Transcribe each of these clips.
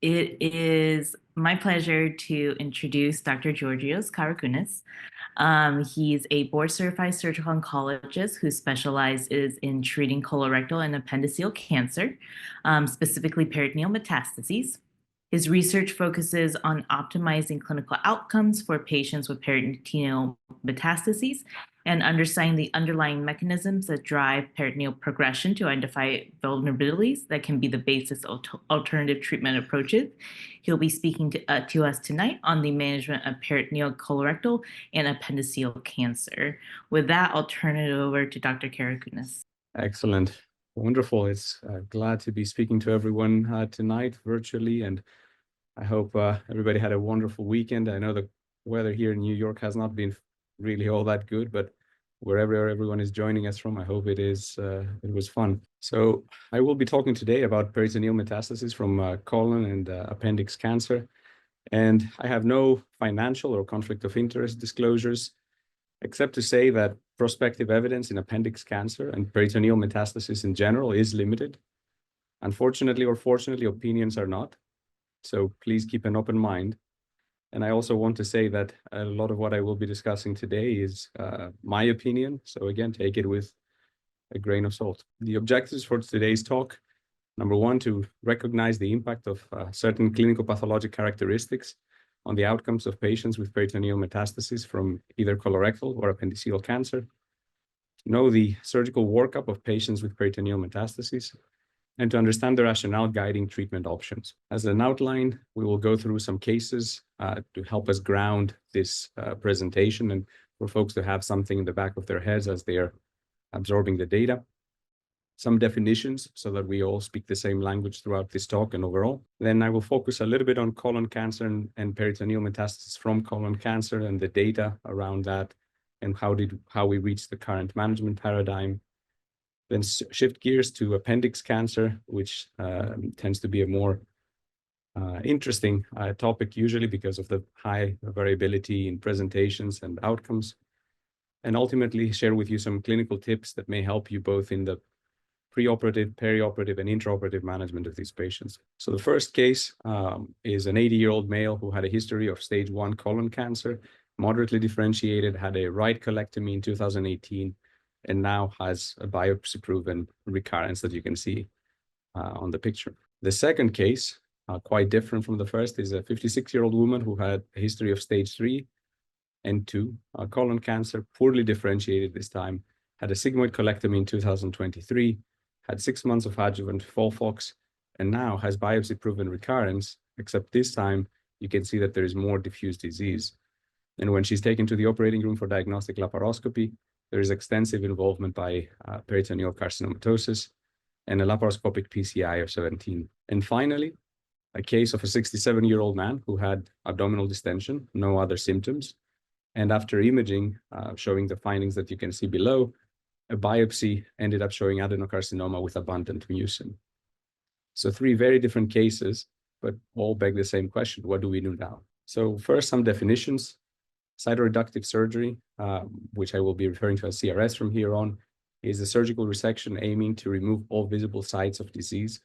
It is my pleasure to introduce Dr. Georgios Karagkounis. He's a board-certified surgical oncologist who specializes in treating colorectal and appendiceal cancer, specifically peritoneal metastases. His research focuses on optimizing clinical outcomes for patients with peritoneal metastases and understanding the underlying mechanisms that drive peritoneal progression to identify vulnerabilities that can be the basis of alternative treatment approaches. He'll be speaking to us tonight on the management of peritoneal, colorectal, and appendiceal cancer. With that, I'll turn it over to Dr. Karagkounis. Excellent. Wonderful. It's glad to be speaking to everyone tonight virtually, and I hope everybody had a wonderful weekend. I know the weather here in New York has not been really all that good, but wherever everyone is joining us from, I hope it was fun. So I will be talking today about peritoneal metastases from colon and appendix cancer. And I have no financial or conflict of interest disclosures, except to say that prospective evidence in appendix cancer and peritoneal metastasis in general is limited. Unfortunately or fortunately, opinions are not. So please keep an open mind. And I also want to say that a lot of what I will be discussing today is my opinion. So again, take it with a grain of salt. The objectives for today's talk: number one, to recognize the impact of certain clinical pathologic characteristics on the outcomes of patients with peritoneal metastases from either colorectal or appendiceal cancer, know the surgical workup of patients with peritoneal metastases, and to understand the rationale guiding treatment options. As an outline, we will go through some cases to help us ground this presentation and for folks to have something in the back of their heads as they are absorbing the data. Some definitions so that we all speak the same language throughout this talk and overall. Then I will focus a little bit on colon cancer and peritoneal metastasis from colon cancer and the data around that and how we reached the current management paradigm. Then shift gears to appendix cancer, which tends to be a more interesting topic usually because of the high variability in presentations and outcomes. And ultimately share with you some clinical tips that may help you both in the preoperative, perioperative, and intraoperative management of these patients. So the first case is an 80-year-old male who had a history of stage 1 colon cancer, moderately differentiated, had a right colectomy in 2018, and now has a biopsy-proven recurrence that you can see on the picture. The second case, quite different from the first, is a 56-year-old woman who had a history of stage 3 and 2 colon cancer, poorly differentiated this time, had a sigmoid colectomy in 2023, had 6 months of adjuvant FOLFOX, and now has biopsy-proven recurrence, except this time you can see that there is more diffuse disease. And when she's taken to the operating room for diagnostic laparoscopy, there is extensive involvement by peritoneal carcinomatosis and a laparoscopic PCI of 17. And finally, a case of a 67-year-old man who had abdominal distension, no other symptoms. And after imaging, showing the findings that you can see below, a biopsy ended up showing adenocarcinoma with abundant mucin. So 3 very different cases, but all beg the same question: what do we do now? So first, some definitions. Cytoreductive surgery, which I will be referring to as CRS from here on, is a surgical resection aiming to remove all visible sites of disease,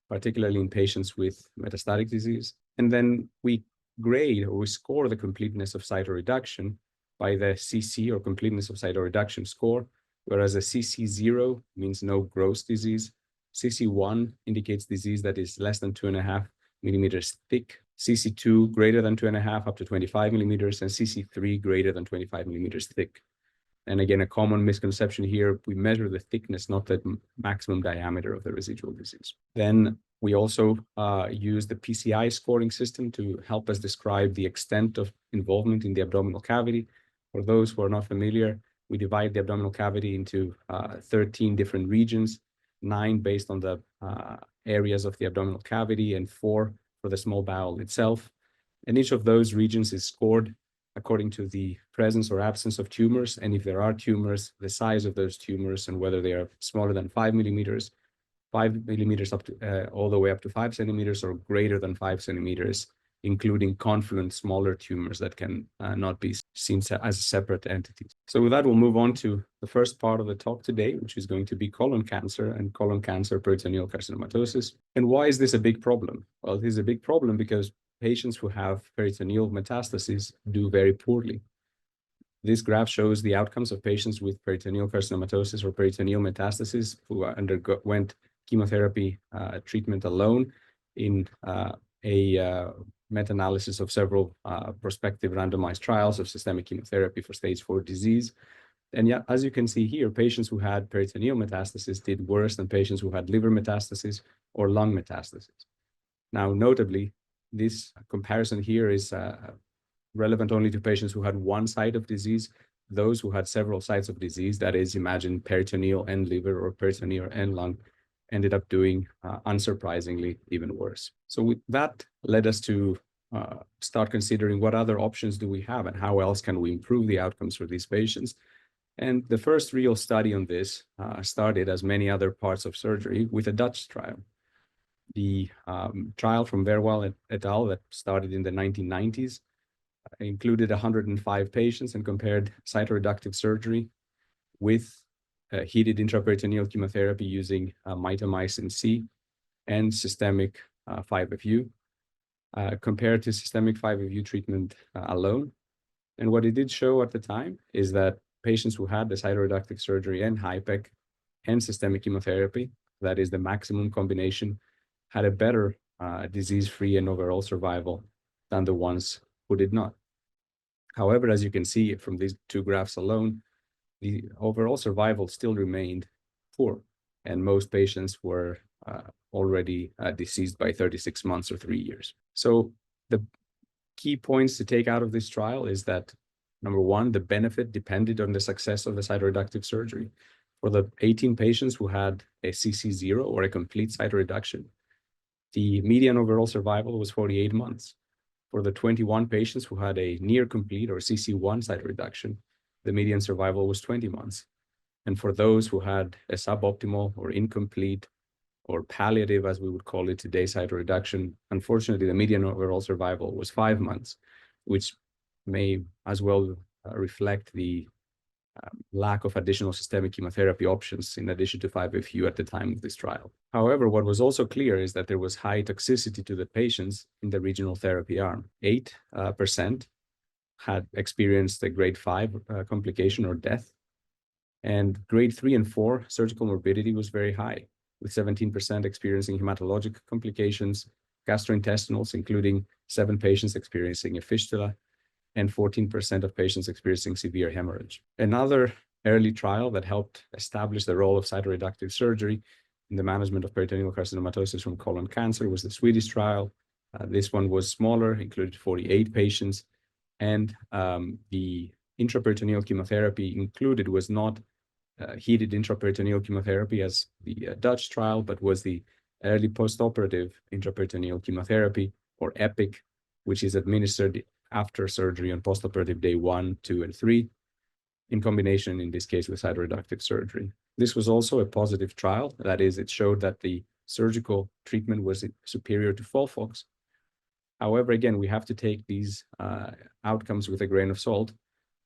particularly in patients with metastatic disease. And then we grade or we score the completeness of cytoreduction by the CC, or completeness of cytoreduction score, whereas a CC0 means no gross disease. CC1 indicates disease that is less than 2.5 millimeters thick. CC2 greater than 2.5 up to 25 millimeters, and CC3 greater than 25 millimeters thick. And again, a common misconception here, we measure the thickness, not the maximum diameter of the residual disease. Then we also use the PCI scoring system to help us describe the extent of involvement in the abdominal cavity. For those who are not familiar, we divide the abdominal cavity into 13 different regions, 9 based on the areas of the abdominal cavity and 4 for the small bowel itself. And each of those regions is scored according to the presence or absence of tumors. And if there are tumors, the size of those tumors and whether they are smaller than 5 millimeters, 5 millimeters up to all the way up to 5 centimeters, or greater than 5 centimeters, including confluent smaller tumors that can not be seen as a separate entity. So with that, we'll move on to the first part of the talk today, which is going to be colon cancer and colon cancer peritoneal carcinomatosis. And why is this a big problem? Well, it is a big problem because patients who have peritoneal metastases do very poorly. This graph shows the outcomes of patients with peritoneal carcinomatosis or peritoneal metastases who underwent chemotherapy treatment alone in a meta-analysis of several prospective randomized trials of systemic chemotherapy for stage 4 disease. And yet, as you can see here, patients who had peritoneal metastasis did worse than patients who had liver metastasis or lung metastasis. Now, notably, this comparison here is relevant only to patients who had one site of disease. Those who had several sites of disease, that is, imagine peritoneal and liver or peritoneal and lung, ended up doing, unsurprisingly, even worse. So with that led us to start considering what other options do we have and how else can we improve the outcomes for these patients. And the first real study on this started, as many other parts of surgery, with a Dutch trial. The trial from Verwal et al. That started in the 1990s included 105 patients and compared cytoreductive surgery with heated intraperitoneal chemotherapy using mitomycin C and systemic 5-FU compared to systemic 5-FU treatment alone. And what it did show at the time is that patients who had the cytoreductive surgery and HIPEC and systemic chemotherapy, that is the maximum combination, had a better disease-free and overall survival than the ones who did not. However, as you can see from these two graphs alone, the overall survival still remained poor, and most patients were already deceased by 36 months or 3 years. So the key points to take out of this trial is that, number one, the benefit depended on the success of the cytoreductive surgery. For the 18 patients who had a CC0 or a complete cytoreduction, the median overall survival was 48 months. For the 21 patients who had a near complete or CC1 cytoreduction, the median survival was 20 months. And for those who had a suboptimal or incomplete or palliative, as we would call it today, cytoreduction, unfortunately, the median overall survival was 5 months, which may as well reflect the lack of additional systemic chemotherapy options in addition to 5-FU at the time of this trial. However, what was also clear is that there was high toxicity to the patients in the regional therapy arm. 8% had experienced a grade 5 complication or death, and grade 3 and 4 surgical morbidity was very high, with 17% experiencing hematologic complications, gastrointestinals, including 7 patients experiencing a fistula, and 14% of patients experiencing severe hemorrhage. Another early trial that helped establish the role of cytoreductive surgery in the management of peritoneal carcinomatosis from colon cancer was the Swedish trial. This one was smaller, included 48 patients, and the intraperitoneal chemotherapy included was not heated intraperitoneal chemotherapy as the Dutch trial, but was the early postoperative intraperitoneal chemotherapy, or EPIC, which is administered after surgery on postoperative day 1, 2, and 3, in combination, in this case, with cytoreductive surgery. This was also a positive trial. That is, it showed that the surgical treatment was superior to FOLFOX. However, again, we have to take these outcomes with a grain of salt,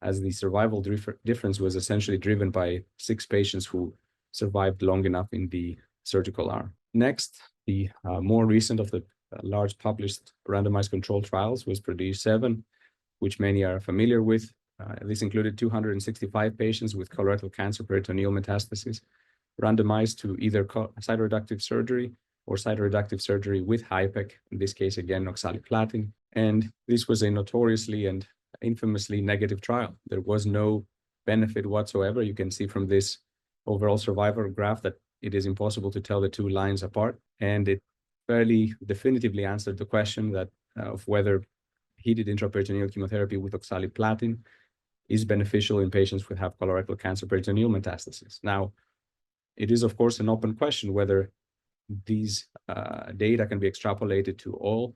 as the survival difference was essentially driven by 6 patients who survived long enough in the surgical arm. Next, the more recent of the large published randomized controlled trials was PERDUE 7, which many are familiar with. This included 265 patients with colorectal cancer peritoneal metastases, randomized to either cytoreductive surgery or cytoreductive surgery with HIPEC, in this case, again, oxaliplatin. And this was a notoriously and infamously negative trial. There was no benefit whatsoever. You can see from this overall survival graph that it is impossible to tell the two lines apart. And it fairly definitively answered the question that of whether heated intraperitoneal chemotherapy with oxaliplatin is beneficial in patients who have colorectal cancer peritoneal metastases. Now, it is, of course, an open question whether these data can be extrapolated to all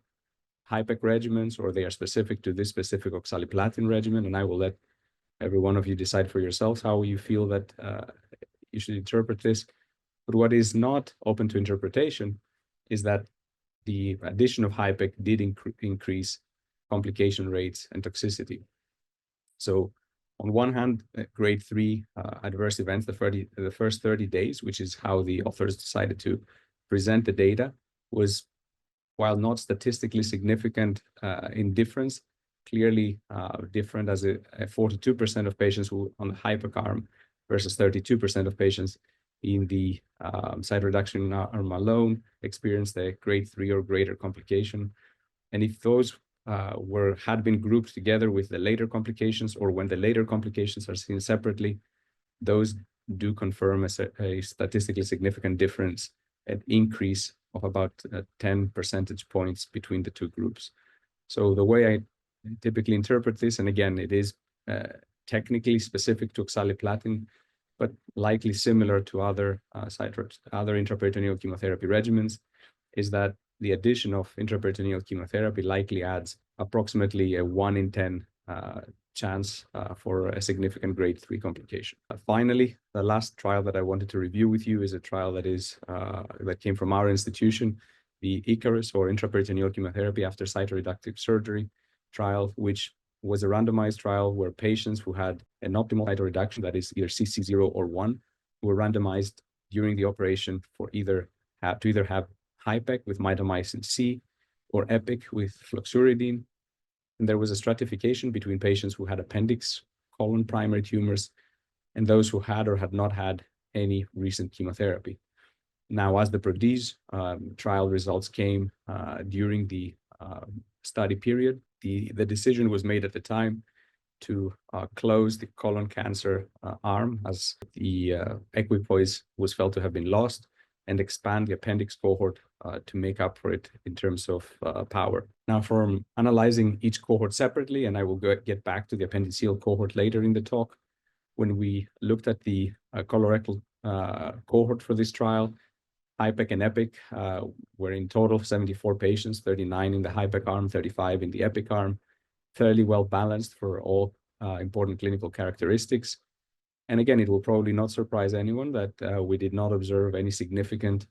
HIPEC regimens or they are specific to this specific oxaliplatin regimen, and I will let every one of you decide for yourselves how you feel that you should interpret this. But what is not open to interpretation is that the addition of HIPEC did increase complication rates and toxicity. So on one hand, grade 3 adverse events, the first 30 days, which is how the authors decided to present the data, was, while not statistically significant in difference, clearly different, as 42% of patients who on the HIPEC arm versus 32% of patients in the cytoreduction arm alone experienced a grade 3 or greater complication. And if those had been grouped together with the later complications, or when the later complications are seen separately, those do confirm a statistically significant difference, an increase of about 10 percentage points between the two groups. So the way I typically interpret this, and again, it is technically specific to oxaliplatin, but likely similar to other intraperitoneal chemotherapy regimens, is that the addition of intraperitoneal chemotherapy likely adds approximately a 1 in 10 chance for a significant grade 3 complication. Finally, the last trial that I wanted to review with you is a trial that came from our institution, the ICARUS, or intraperitoneal chemotherapy after cytoreductive surgery trial, which was a randomized trial where patients who had an optimal cytoreduction, that is either CC0 or 1, were randomized during the operation to either have HIPEC with mitomycin C or EPIC with fluoxuridine. And there was a stratification between patients who had appendix, colon primary tumors, and those who had or had not had any recent chemotherapy. Now, as the PRODIGE trial results came during the study period, the decision was made at the time to close the colon cancer arm, as the equipoise was felt to have been lost, and expand the appendix cohort to make up for it in terms of power. Now, from analyzing each cohort separately, and I will get back to the appendiceal cohort later in the talk, when we looked at the colorectal cohort for this trial, HIPEC and EPIC were in total 74 patients, 39 in the HIPEC arm, 35 in the EPIC arm, fairly well balanced for all important clinical characteristics. And again, it will probably not surprise anyone that we did not observe any significant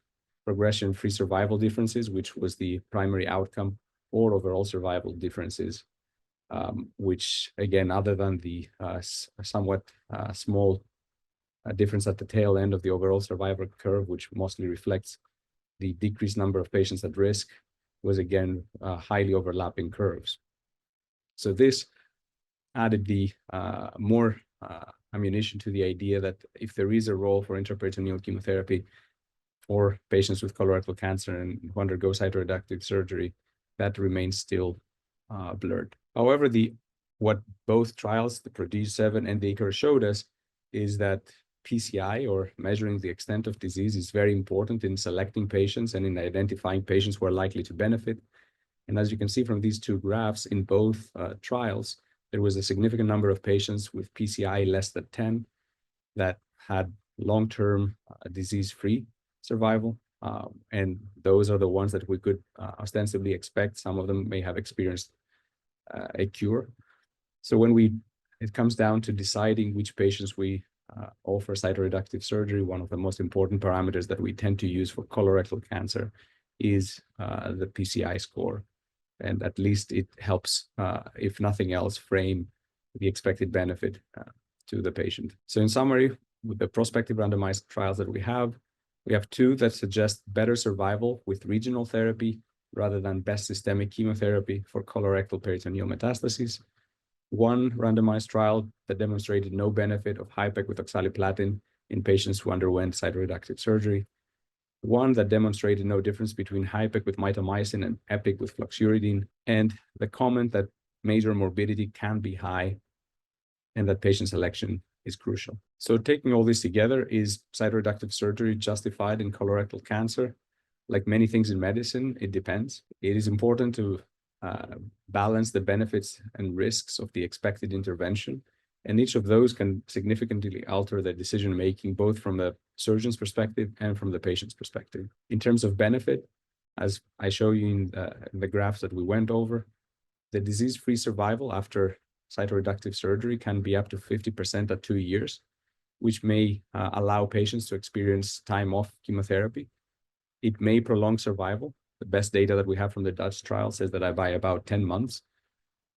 progression-free survival differences, which was the primary outcome, or overall survival differences, which, again, other than the somewhat small difference at the tail end of the overall survival curve, which mostly reflects the decreased number of patients at risk, was again highly overlapping curves. So this added the more ammunition to the idea that if there is a role for intraperitoneal chemotherapy for patients with colorectal cancer and who undergo cytoreductive surgery, that remains still blurred. However, what both trials, the PRODIGE 7 and the ICARUS, showed us is that PCI, or measuring the extent of disease, is very important in selecting patients and in identifying patients who are likely to benefit. And as you can see from these two graphs, in both trials, there was a significant number of patients with PCI less than 10 that had long-term disease-free survival. And those are the ones that we could ostensibly expect. Some of them may have experienced a cure. So when it comes down to deciding which patients we offer cytoreductive surgery, one of the most important parameters that we tend to use for colorectal cancer is the PCI score. And at least it helps, if nothing else, frame the expected benefit to the patient. So in summary, with the prospective randomized trials that we have two that suggest better survival with regional therapy rather than best systemic chemotherapy for colorectal peritoneal metastases. One randomized trial that demonstrated no benefit of HIPEC with oxaliplatin in patients who underwent cytoreductive surgery. One that demonstrated no difference between HIPEC with mitomycin and EPIC with fluoxuridine, and the comment that major morbidity can be high and that patient selection is crucial. So taking all this together, is cytoreductive surgery justified in colorectal cancer? Like many things in medicine, it depends. It is important to balance the benefits and risks of the expected intervention. And each of those can significantly alter the decision-making, both from the surgeon's perspective and from the patient's perspective. In terms of benefit, as I show you in the graphs that we went over, the disease-free survival after cytoreductive surgery can be up to 50% at 2 years, which may allow patients to experience time off chemotherapy. It may prolong survival. The best data that we have from the Dutch trial says that by about 10 months.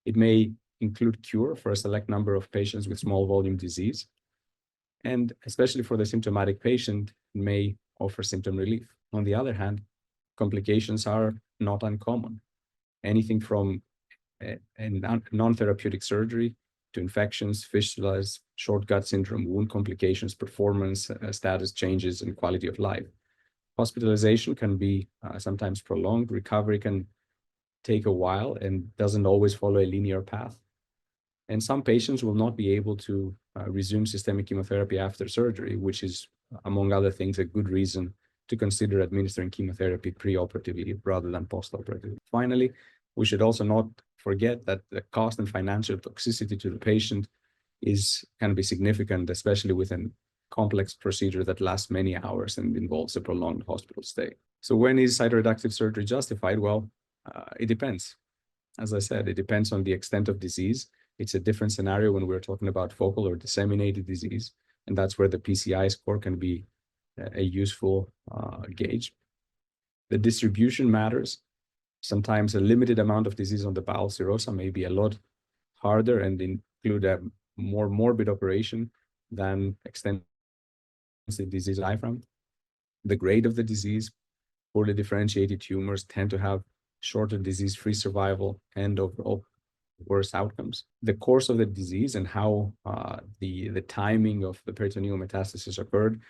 It may include cure for a select number of patients with small volume disease. And especially for the symptomatic patient, may offer symptom relief. On the other hand, complications are not uncommon. Anything from a non-therapeutic surgery to infections, fistulas, short gut syndrome, wound complications, performance status changes, and quality of life. Hospitalization can be sometimes prolonged. Recovery can take a while and doesn't always follow a linear path. And some patients will not be able to resume systemic chemotherapy after surgery, which is, among other things, a good reason to consider administering chemotherapy preoperatively rather than postoperatively. Finally, we should also not forget that the cost and financial toxicity to the patient can be significant, especially with a complex procedure that lasts many hours and involves a prolonged hospital stay. So when is cytoreductive surgery justified? Well, it depends. As I said, it depends on the extent of disease. It's a different scenario when we're talking about focal or disseminated disease, and that's where the PCI score can be a useful gauge. The distribution matters. Sometimes a limited amount of disease on the bowel serosa may be a lot harder and include a more morbid operation than extensive disease diaphragm. The grade of the disease, poorly differentiated tumors tend to have shorter disease-free survival and overall worse outcomes. The course of the disease and how the timing of the peritoneal metastasis occurred,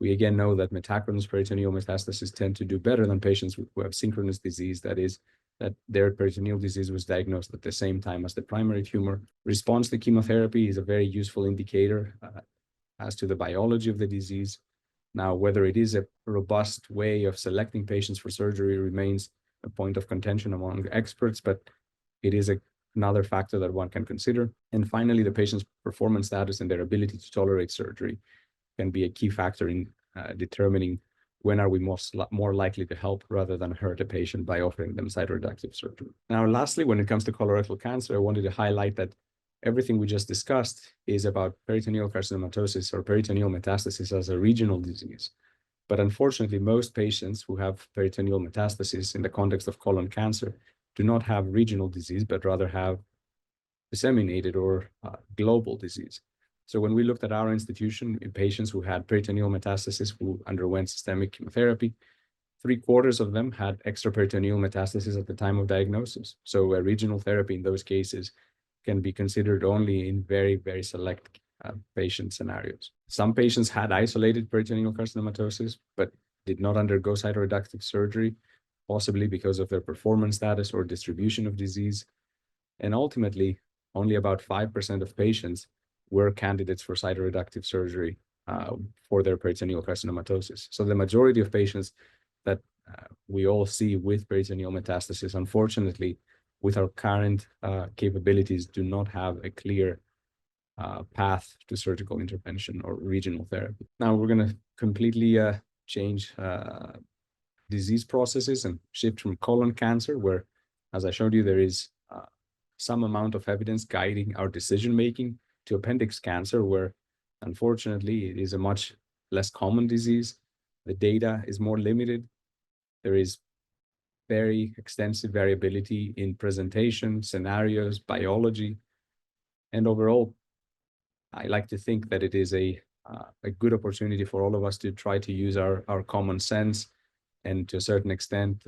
we again know that metachronous peritoneal metastases tend to do better than patients who have synchronous disease, that is, that their peritoneal disease was diagnosed at the same time as the primary tumor. Response to chemotherapy is a very useful indicator as to the biology of the disease. Now, whether it is a robust way of selecting patients for surgery remains a point of contention among experts, but it is another factor that one can consider. And finally, the patient's performance status and their ability to tolerate surgery can be a key factor in determining when are we more likely to help rather than hurt a patient by offering them cytoreductive surgery. Now, lastly, when it comes to colorectal cancer, I wanted to highlight that everything we just discussed is about peritoneal carcinomatosis or peritoneal metastasis as a regional disease. But unfortunately, most patients who have peritoneal metastasis in the context of colon cancer do not have regional disease, but rather have disseminated or global disease. So when we looked at our institution in patients who had peritoneal metastasis who underwent systemic chemotherapy, 3/4 of them had extraperitoneal metastasis at the time of diagnosis. So a regional therapy in those cases can be considered only in very, very select patient scenarios. Some patients had isolated peritoneal carcinomatosis, but did not undergo cytoreductive surgery, possibly because of their performance status or distribution of disease. And ultimately, only about 5% of patients were candidates for cytoreductive surgery for their peritoneal carcinomatosis. So the majority of patients that we all see with peritoneal metastasis, unfortunately, with our current capabilities, do not have a clear path to surgical intervention or regional therapy. Now we're going to completely change disease processes and shift from colon cancer, where, as I showed you, there is some amount of evidence guiding our decision-making, to appendix cancer, where unfortunately it is a much less common disease. The data is more limited. There is very extensive variability in presentation, scenarios, biology, and overall, I like to think that it is a good opportunity for all of us to try to use our common sense and, to a certain extent,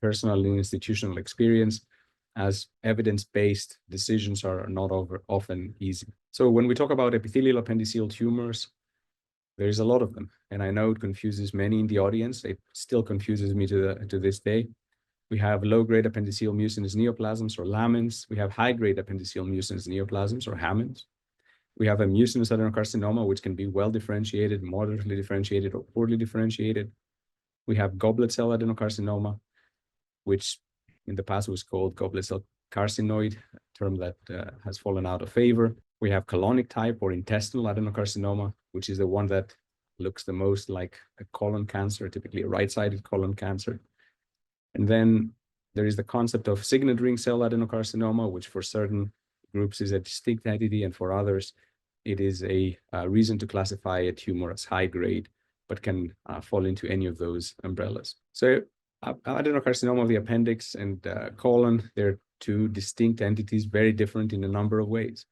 personal and institutional experience, as evidence-based decisions are not often easy. So when we talk about epithelial appendiceal tumors, there's a lot of them, and I know it confuses many in the audience. It still confuses me to this day. We have low-grade appendiceal mucinous neoplasms, or lamins. We have high-grade appendiceal mucinous neoplasms, or hamins. We have a mucinous adenocarcinoma, which can be well-differentiated, moderately differentiated, or poorly differentiated. We have goblet cell adenocarcinoma, which in the past was called goblet cell carcinoid, a term that has fallen out of favor. We have colonic type or intestinal adenocarcinoma, which is the one that looks the most like a colon cancer, typically a right-sided colon cancer. And then there is the concept of signet ring cell adenocarcinoma, which for certain groups is a distinct entity, and for others, it is a reason to classify a tumor as high grade, but can fall into any of those umbrellas. So adenocarcinoma of the appendix and colon, they're two distinct entities, very different in a number of ways.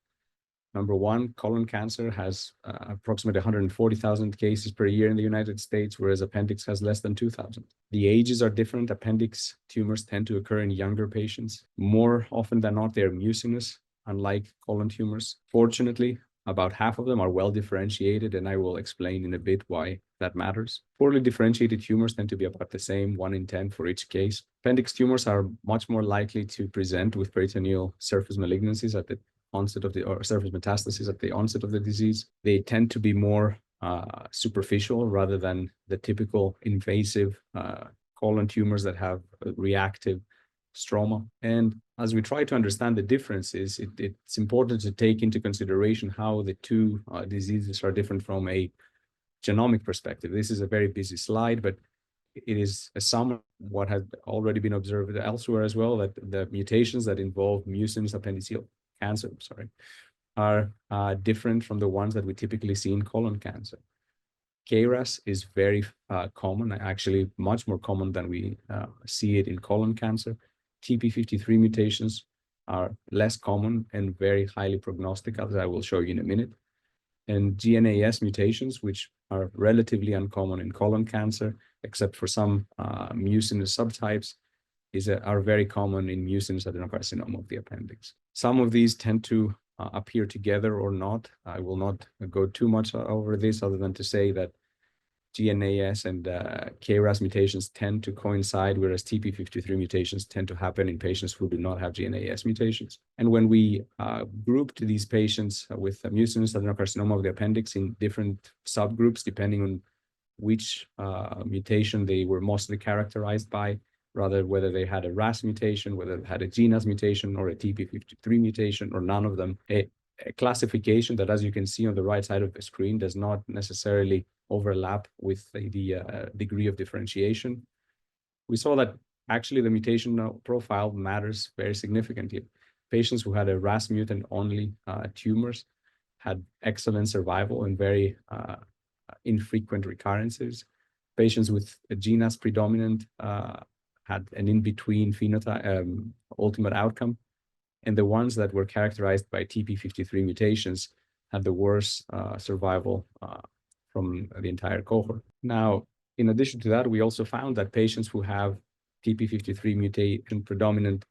Number one, colon cancer has approximately 140,000 cases per year in the United States, whereas appendix has less than 2,000. The ages are different. Appendix tumors tend to occur in younger patients. More often than not, they're mucinous, unlike colon tumors. Fortunately, about half of them are well differentiated, and I will explain in a bit why that matters. Poorly differentiated tumors tend to be about the same, 1 in 10 for each case. Appendix tumors are much more likely to present with peritoneal surface malignancies at the onset of the, or surface metastases at the onset of the disease. They tend to be more superficial rather than the typical invasive colon tumors that have reactive stroma. And as we try to understand the differences, it's important to take into consideration how the two diseases are different from a genomic perspective. This is a very busy slide, but it is a sum of what has already been observed elsewhere as well, that the mutations that involve mucinous appendiceal cancer, are different from the ones that we typically see in colon cancer. KRAS is very common, actually much more common than we see it in colon cancer. TP53 mutations are less common and very highly prognostic, as I will show you in a minute. And GNAS mutations, which are relatively uncommon in colon cancer, except for some mucinous subtypes, are very common in mucinous adenocarcinoma of the appendix. Some of these tend to appear together or not. I will not go too much over this other than to say that GNAS and KRAS mutations tend to coincide, whereas TP53 mutations tend to happen in patients who do not have GNAS mutations. And when we grouped these patients with mucinous adenocarcinoma of the appendix in different subgroups, depending on which mutation they were mostly characterized by, rather whether they had a RAS mutation, whether they had a GNAS mutation or a TP53 mutation, or none of them, a classification that, as you can see on the right side of the screen, does not necessarily overlap with the degree of differentiation. We saw that actually the mutation profile matters very significantly. Patients who had a RAS mutant only tumors had excellent survival and very infrequent recurrences. Patients with a GNAS predominant had an in-between phenotype, ultimate outcome. And the ones that were characterized by TP53 mutations had the worst survival from the entire cohort. Now, in addition to that, we also found that patients who have TP53 mutation predominant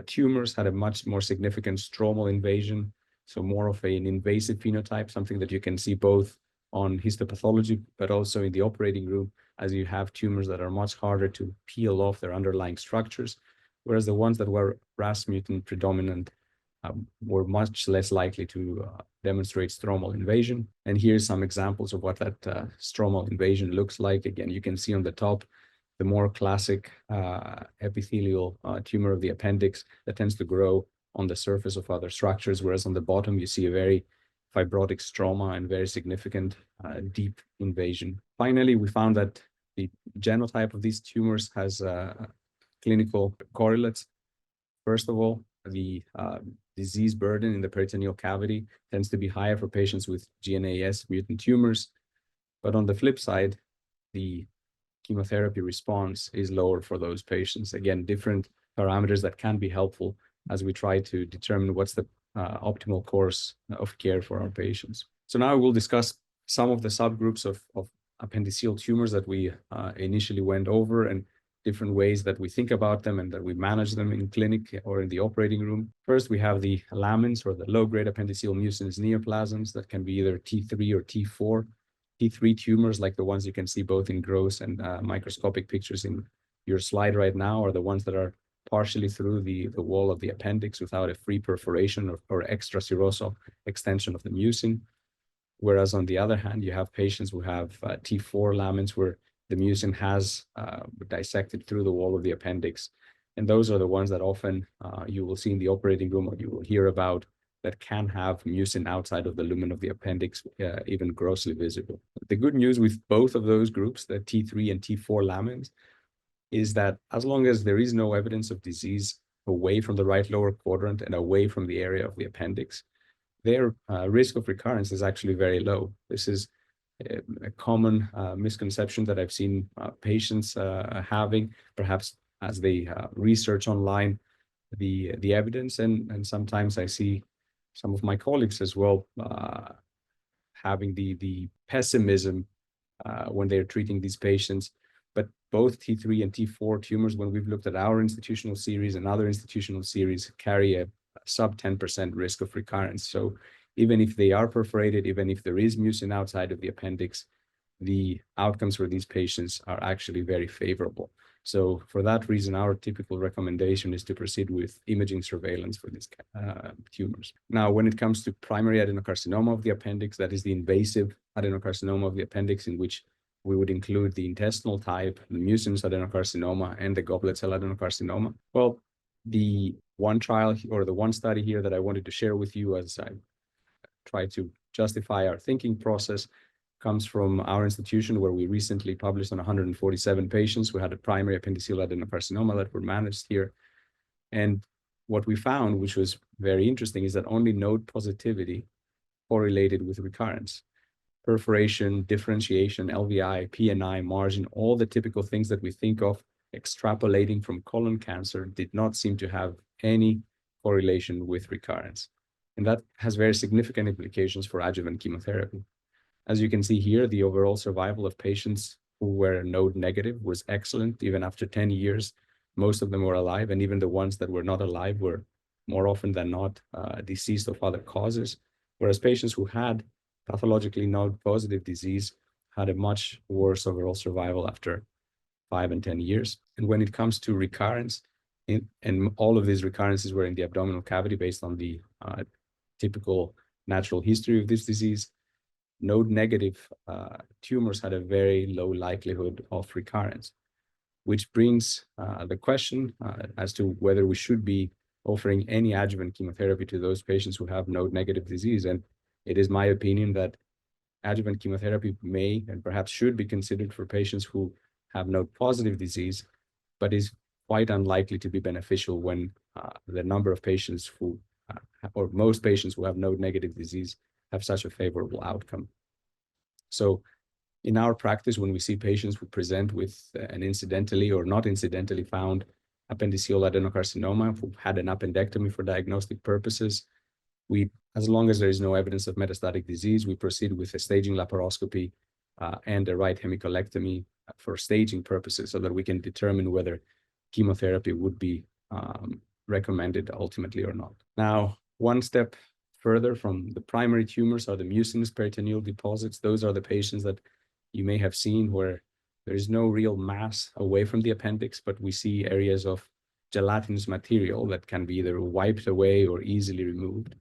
tumors had a much more significant stromal invasion, so more of an invasive phenotype, something that you can see both on histopathology, but also in the operating room, as you have tumors that are much harder to peel off their underlying structures, whereas the ones that were RAS mutant predominant were much less likely to demonstrate stromal invasion. And here's some examples of what that stromal invasion looks like. Again, you can see on the top the more classic epithelial tumor of the appendix that tends to grow on the surface of other structures, whereas on the bottom you see a very fibrotic stroma and very significant deep invasion. Finally, we found that the genotype of these tumors has clinical correlates. First of all, the disease burden in the peritoneal cavity tends to be higher for patients with GNAS mutant tumors. But on the flip side, the chemotherapy response is lower for those patients. Again, different parameters that can be helpful as we try to determine what's the optimal course of care for our patients. So now we'll discuss some of the subgroups of appendiceal tumors that we initially went over, and different ways that we think about them and that we manage them in clinic or in the operating room. First, we have the lamins, or the low-grade appendiceal mucinous neoplasms that can be either T3 or T4. T3 tumors, like the ones you can see both in gross and microscopic pictures in your slide right now, are the ones that are partially through the wall of the appendix without a free perforation or extra serosal extension of the mucin. Whereas on the other hand, you have patients who have T4 lamins where the mucin has dissected through the wall of the appendix. And those are the ones that often you will see in the operating room, or you will hear about, that can have mucin outside of the lumen of the appendix, even grossly visible. The good news with both of those groups, the T3 and T4 lamins, is that as long as there is no evidence of disease away from the right lower quadrant and away from the area of the appendix, their risk of recurrence is actually very low. This is a common misconception that I've seen patients having, perhaps as they research online the evidence, and sometimes I see some of my colleagues as well having the pessimism when they're treating these patients. But both T3 and T4 tumors, when we've looked at our institutional series and other institutional series, carry a sub 10% risk of recurrence. So even if they are perforated, even if there is mucin outside of the appendix, the outcomes for these patients are actually very favorable. So for that reason, our typical recommendation is to proceed with imaging surveillance for these tumors. Now, when it comes to primary adenocarcinoma of the appendix, that is the invasive adenocarcinoma of the appendix, in which we would include the intestinal type, the mucinous adenocarcinoma, and the goblet cell adenocarcinoma. Well, the one trial or the one study here that I wanted to share with you as I try to justify our thinking process comes from our institution, where we recently published on 147 patients who had a primary appendiceal adenocarcinoma that were managed here. And what we found, which was very interesting, is that only node positivity correlated with recurrence. Perforation, differentiation, LVI, PNI, margin, all the typical things that we think of extrapolating from colon cancer did not seem to have any correlation with recurrence. And that has very significant implications for adjuvant chemotherapy. As you can see here, the overall survival of patients who were node negative was excellent. Even after 10 years, most of them were alive, and even the ones that were not alive were more often than not deceased of other causes, whereas patients who had pathologically node positive disease had a much worse overall survival after 5 and 10 years. And when it comes to recurrence, and all of these recurrences were in the abdominal cavity based on the typical natural history of this disease, node negative tumors had a very low likelihood of recurrence, which brings the question as to whether we should be offering any adjuvant chemotherapy to those patients who have node negative disease. And it is my opinion that adjuvant chemotherapy may and perhaps should be considered for patients who have node positive disease, but is quite unlikely to be beneficial when the number of patients who, or most patients who have node negative disease, have such a favorable outcome. So in our practice, when we see patients who present with an incidentally or not incidentally found appendiceal adenocarcinoma who had an appendectomy for diagnostic purposes, we, as long as there is no evidence of metastatic disease, we proceed with a staging laparoscopy and a right hemicolectomy for staging purposes, so that we can determine whether chemotherapy would be recommended ultimately or not. Now, one step further from the primary tumors are the mucinous peritoneal deposits. Those are the patients that you may have seen where there is no real mass away from the appendix, but we see areas of gelatinous material that can be either wiped away or easily removed.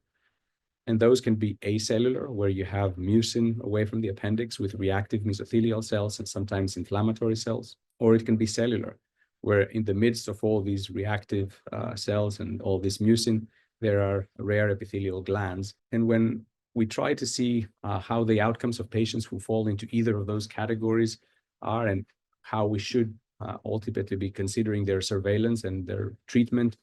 And those can be acellular, where you have mucin away from the appendix with reactive mesothelial cells and sometimes inflammatory cells. Or it can be cellular, where in the midst of all these reactive cells and all this mucin, there are rare epithelial glands. And when we try to see how the outcomes of patients who fall into either of those categories are, and how we should ultimately be considering their surveillance and their treatment,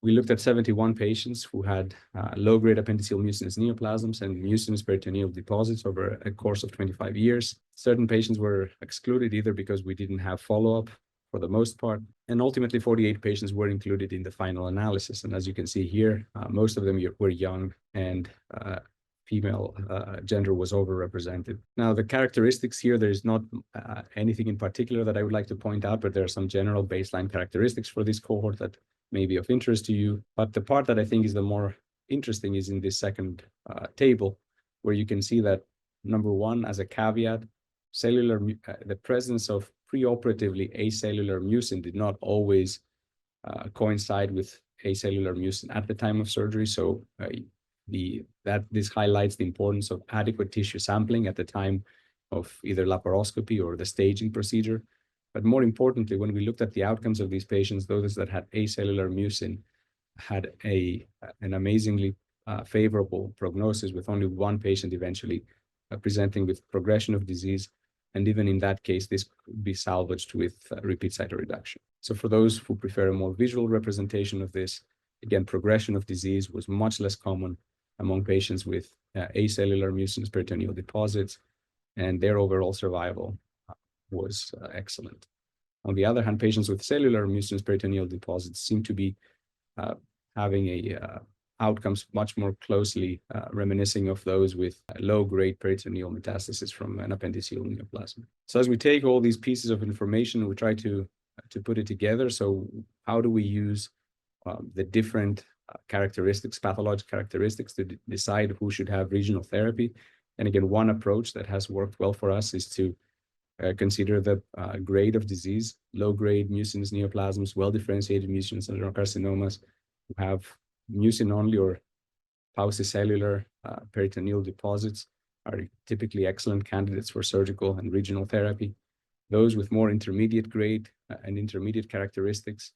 we looked at 71 patients who had low-grade appendiceal mucinous neoplasms and mucinous peritoneal deposits over a course of 25 years. Certain patients were excluded either because we didn't have follow-up for the most part, and ultimately 48 patients were included in the final analysis. And as you can see here, most of them were young, and female gender was overrepresented. Now, the characteristics here, there's not anything in particular that I would like to point out, but there are some general baseline characteristics for this cohort that may be of interest to you. But the part that I think is the more interesting is in this second table, where you can see that, number one, as a caveat, the presence of preoperatively acellular mucin did not always coincide with acellular mucin at the time of surgery. So this highlights the importance of adequate tissue sampling at the time of either laparoscopy or the staging procedure. But more importantly, when we looked at the outcomes of these patients, those that had acellular mucin had an amazingly favorable prognosis, with only one patient eventually presenting with progression of disease. And even in that case, this could be salvaged with repeat cytoreduction. So for those who prefer a more visual representation of this, again, progression of disease was much less common among patients with acellular mucinous peritoneal deposits, and their overall survival was excellent. On the other hand, patients with cellular mucinous peritoneal deposits seem to be having outcomes much more closely reminiscing of those with low-grade peritoneal metastasis from an appendiceal neoplasm. So as we take all these pieces of information, we try to put it together. So how do we use the different characteristics, pathologic characteristics, to decide who should have regional therapy? And again, one approach that has worked well for us is to consider the grade of disease, low-grade mucinous neoplasms, well-differentiated mucinous adenocarcinomas who have mucin-only or paucicellular peritoneal deposits are typically excellent candidates for surgical and regional therapy. Those with more intermediate grade and intermediate characteristics,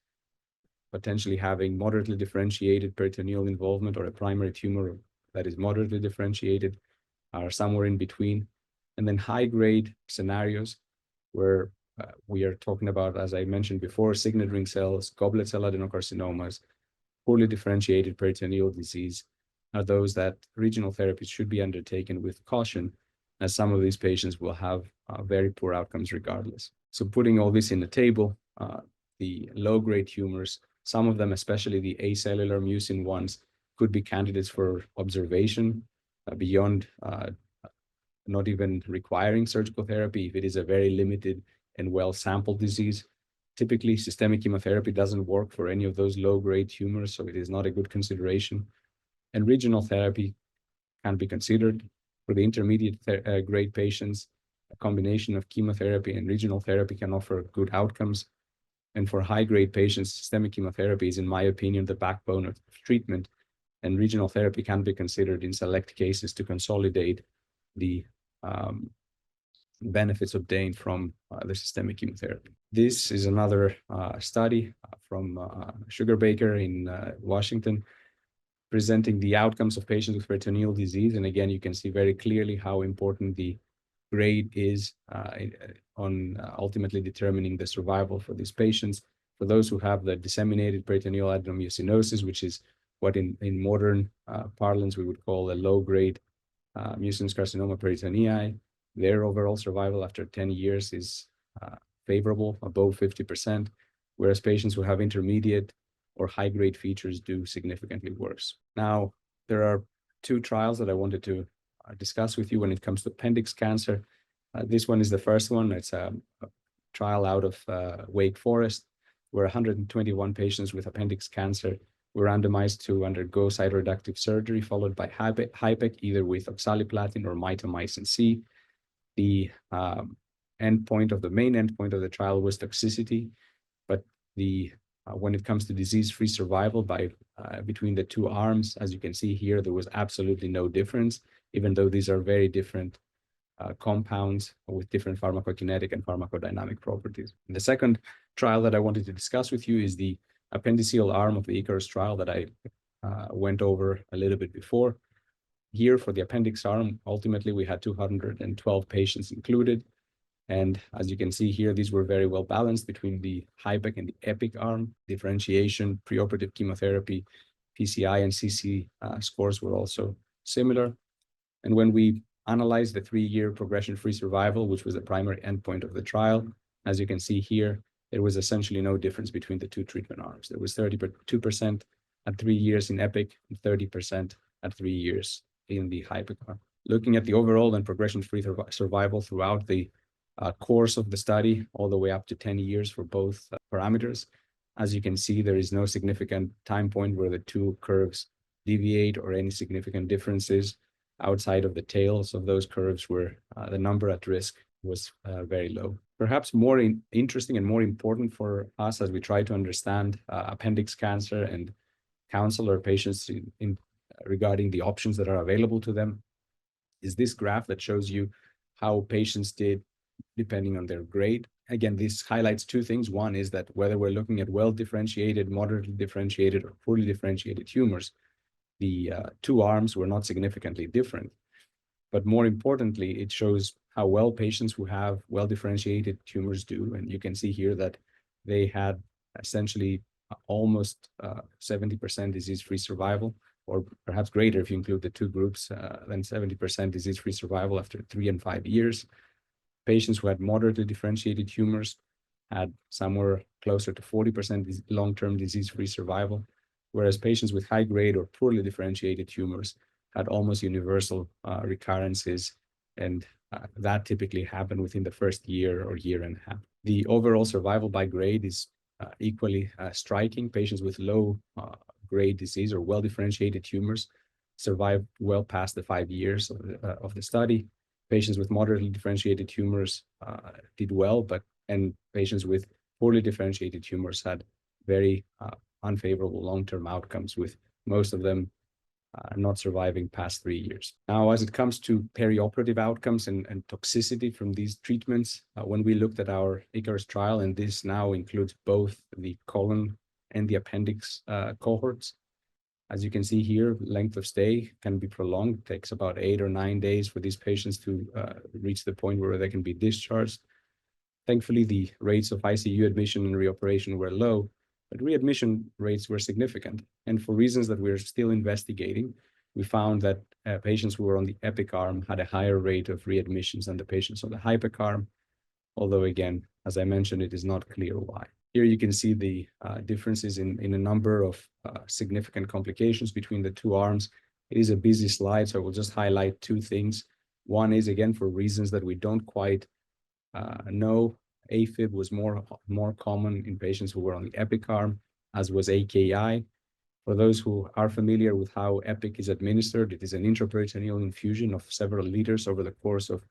potentially having moderately differentiated peritoneal involvement or a primary tumor that is moderately differentiated, are somewhere in between. And then high-grade scenarios where we are talking about, as I mentioned before, signet ring cells, goblet cell adenocarcinomas, poorly differentiated peritoneal disease, are those that regional therapies should be undertaken with caution, as some of these patients will have very poor outcomes regardless. So putting all this in the table, the low-grade tumors, some of them, especially the acellular mucin ones, could be candidates for observation beyond not even requiring surgical therapy if it is a very limited and well-sampled disease. Typically, systemic chemotherapy doesn't work for any of those low-grade tumors, so it is not a good consideration. And regional therapy can be considered. For the intermediate grade patients, a combination of chemotherapy and regional therapy can offer good outcomes. And for high-grade patients, systemic chemotherapy is, in my opinion, the backbone of treatment, and regional therapy can be considered in select cases to consolidate the benefits obtained from the systemic chemotherapy. This is another study from Sugarbaker in Washington, presenting the outcomes of patients with peritoneal disease. And again, you can see very clearly how important the grade is on ultimately determining the survival for these patients. For those who have the disseminated peritoneal adenomyosinosis, which is what in modern parlance we would call a low-grade mucinous carcinoma peritonei, their overall survival after 10 years is favorable, above 50%, whereas patients who have intermediate or high-grade features do significantly worse. Now, there are two trials that I wanted to discuss with you when it comes to appendix cancer. This one is the first one. It's a trial out of Wake Forest, where 121 patients with appendix cancer were randomized to undergo cytoreductive surgery followed by HIPEC, either with oxaliplatin or mitomycin C. The main endpoint of the trial was toxicity, but when it comes to disease-free survival between the two arms, as you can see here, there was absolutely no difference, even though these are very different compounds with different pharmacokinetic and pharmacodynamic properties. And the second trial that I wanted to discuss with you is the appendiceal arm of the ICARUS trial that I went over a little bit before. Here for the appendix arm, ultimately we had 212 patients included. And as you can see here, these were very well balanced between the HIPEC and the EPIC arm. Differentiation, preoperative chemotherapy, PCI and CC scores were also similar. And when we analyzed the 3-year progression-free survival, which was the primary endpoint of the trial, as you can see here, there was essentially no difference between the two treatment arms. There was 32% at 3 years in EPIC and 30% at 3 years in the HIPEC arm. Looking at the overall and progression-free survival throughout the course of the study, all the way up to 10 years for both parameters, as you can see, there is no significant time point where the two curves deviate or any significant differences outside of the tails of those curves where the number at risk was very low. Perhaps more interesting and more important for us as we try to understand appendix cancer and counsel our patients regarding the options that are available to them is this graph that shows you how patients did depending on their grade. Again, this highlights two things. One is that whether we're looking at well-differentiated, moderately differentiated, or poorly differentiated tumors, the two arms were not significantly different. But more importantly, it shows how well patients who have well-differentiated tumors do. And you can see here that they had essentially almost 70% disease-free survival, or perhaps greater if you include the two groups, than 70% disease-free survival after 3 and 5 years. Patients who had moderately differentiated tumors had somewhere closer to 40% long-term disease-free survival, whereas patients with high-grade or poorly differentiated tumors had almost universal recurrences, and that typically happened within the first year or year and a half. The overall survival by grade is equally striking. Patients with low grade disease or well-differentiated tumors survived well past the 5 years of the study. Patients with moderately differentiated tumors did well, and patients with poorly differentiated tumors had very unfavorable long-term outcomes, with most of them not surviving past 3 years. Now, as it comes to perioperative outcomes and toxicity from these treatments, when we looked at our ICARUS trial, and this now includes both the colon and the appendix cohorts, as you can see here, length of stay can be prolonged. It takes about 8 or 9 days for these patients to reach the point where they can be discharged. Thankfully, the rates of ICU admission and reoperation were low, but readmission rates were significant. And for reasons that we're still investigating, we found that patients who were on the EPIC arm had a higher rate of readmissions than the patients on the HYPIC arm, although again, as I mentioned, it is not clear why. Here you can see the differences in a number of significant complications between the two arms. It is a busy slide, so I will just highlight 2 things. One is, again, for reasons that we don't quite know, AFib was more common in patients who were on the EPIC arm, as was AKI. For those who are familiar with how EPIC is administered, it is an intraperitoneal infusion of several liters over the course of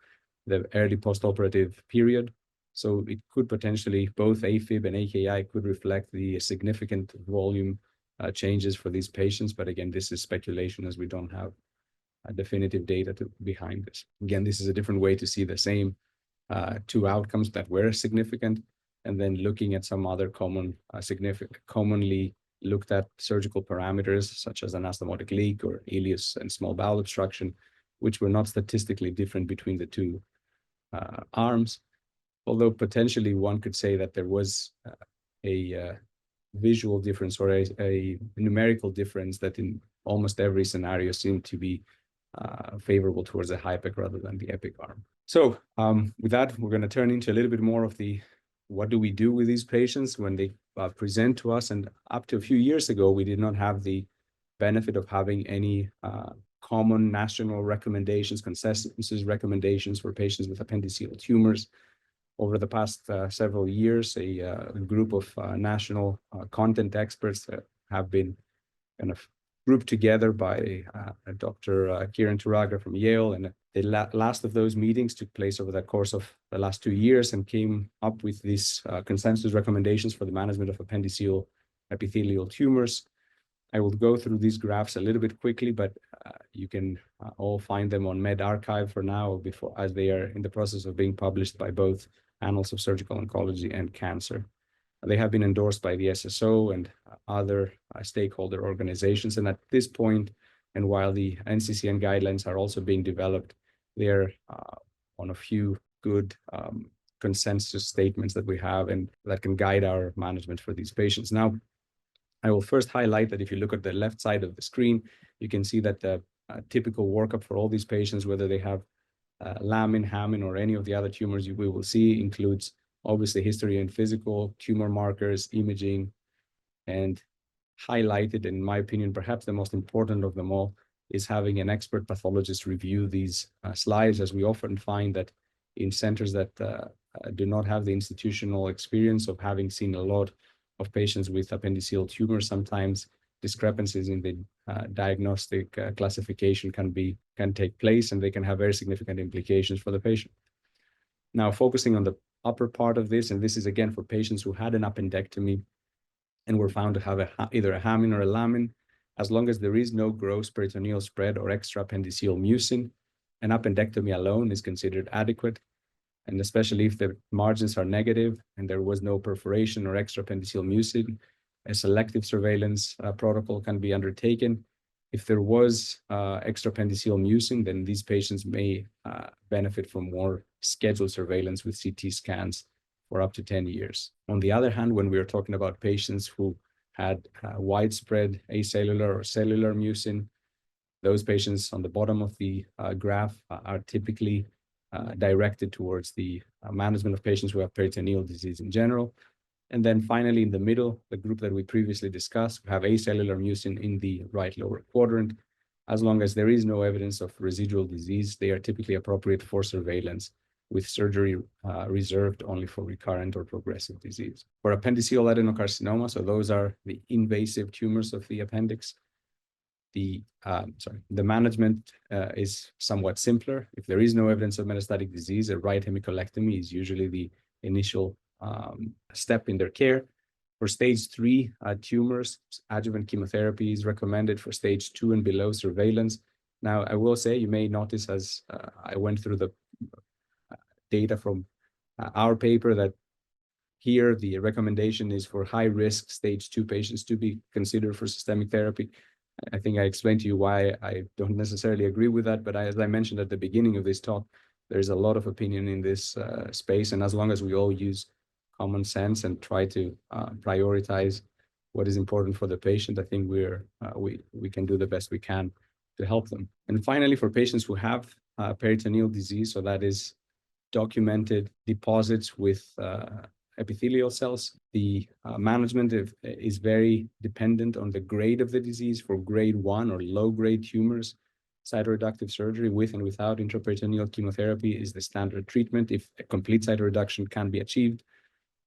the early postoperative period. So it could potentially, both AFib and AKI could reflect the significant volume changes for these patients. But again, this is speculation, as we don't have definitive data behind this. Again, this is a different way to see the same 2 outcomes that were significant, and then looking at some other commonly looked at surgical parameters, such as anastomotic leak or ileus and small bowel obstruction, which were not statistically different between the 2 arms. Although potentially one could say that there was a visual difference or a numerical difference that in almost every scenario seemed to be favorable towards the HYPIC rather than the EPIC arm. So with that, we're going to turn into a little bit more of the what do we do with these patients when they present to us. And up to a few years ago, we did not have the benefit of having any common national recommendations, consensus recommendations for patients with appendiceal tumors. Over the past several years, a group of national content experts have been kind of grouped together by Dr. Kiran Turaga from Yale. And the last of those meetings took place over the course of the last 2 years and came up with these consensus recommendations for the management of appendiceal epithelial tumors. I will go through these graphs a little bit quickly, but you can all find them on medRxiv for now, as they are in the process of being published by both Annals of Surgical Oncology and Cancer. They have been endorsed by the SSO and other stakeholder organizations. And at this point, and while the NCCN guidelines are also being developed, they're on a few good consensus statements that we have and that can guide our management for these patients. Now, I will first highlight that if you look at the left side of the screen, you can see that the typical workup for all these patients, whether they have lamin, hamin, or any of the other tumors we will see, includes obviously history and physical, tumor markers, imaging, and highlighted, in my opinion, perhaps the most important of them all, is having an expert pathologist review these slides, as we often find that in centers that do not have the institutional experience of having seen a lot of patients with appendiceal tumors, sometimes discrepancies in the diagnostic classification can take place, and they can have very significant implications for the patient. Now, focusing on the upper part of this, and this is again for patients who had an appendectomy and were found to have either a hamin or a lamin, as long as there is no gross peritoneal spread or extra appendiceal mucin, an appendectomy alone is considered adequate. And especially if the margins are negative and there was no perforation or extra appendiceal mucin, a selective surveillance protocol can be undertaken. If there was extra appendiceal mucin, then these patients may benefit from more scheduled surveillance with CT scans for up to 10 years. On the other hand, when we are talking about patients who had widespread acellular or cellular mucin, those patients on the bottom of the graph are typically directed towards the management of patients who have peritoneal disease in general. And then finally, in the middle, the group that we previously discussed, we have acellular mucin in the right lower quadrant. As long as there is no evidence of residual disease, they are typically appropriate for surveillance, with surgery reserved only for recurrent or progressive disease. For appendiceal adenocarcinoma, so those are the invasive tumors of the appendix, the management is somewhat simpler. If there is no evidence of metastatic disease, a right hemicolectomy is usually the initial step in their care. For stage 3 tumors, adjuvant chemotherapy is recommended. For stage 2 and below, surveillance. Now, I will say, you may notice as I went through the data from our paper that here the recommendation is for high-risk stage 2 patients to be considered for systemic therapy. I think I explained to you why I don't necessarily agree with that, but as I mentioned at the beginning of this talk, there's a lot of opinion in this space, and as long as we all use common sense and try to prioritize what is important for the patient, I think we can do the best we can to help them. And finally, for patients who have peritoneal disease, so that is documented deposits with epithelial cells, the management is very dependent on the grade of the disease. For grade 1 or low-grade tumors, cytoreductive surgery with and without intraperitoneal chemotherapy is the standard treatment if a complete cytoreduction can be achieved.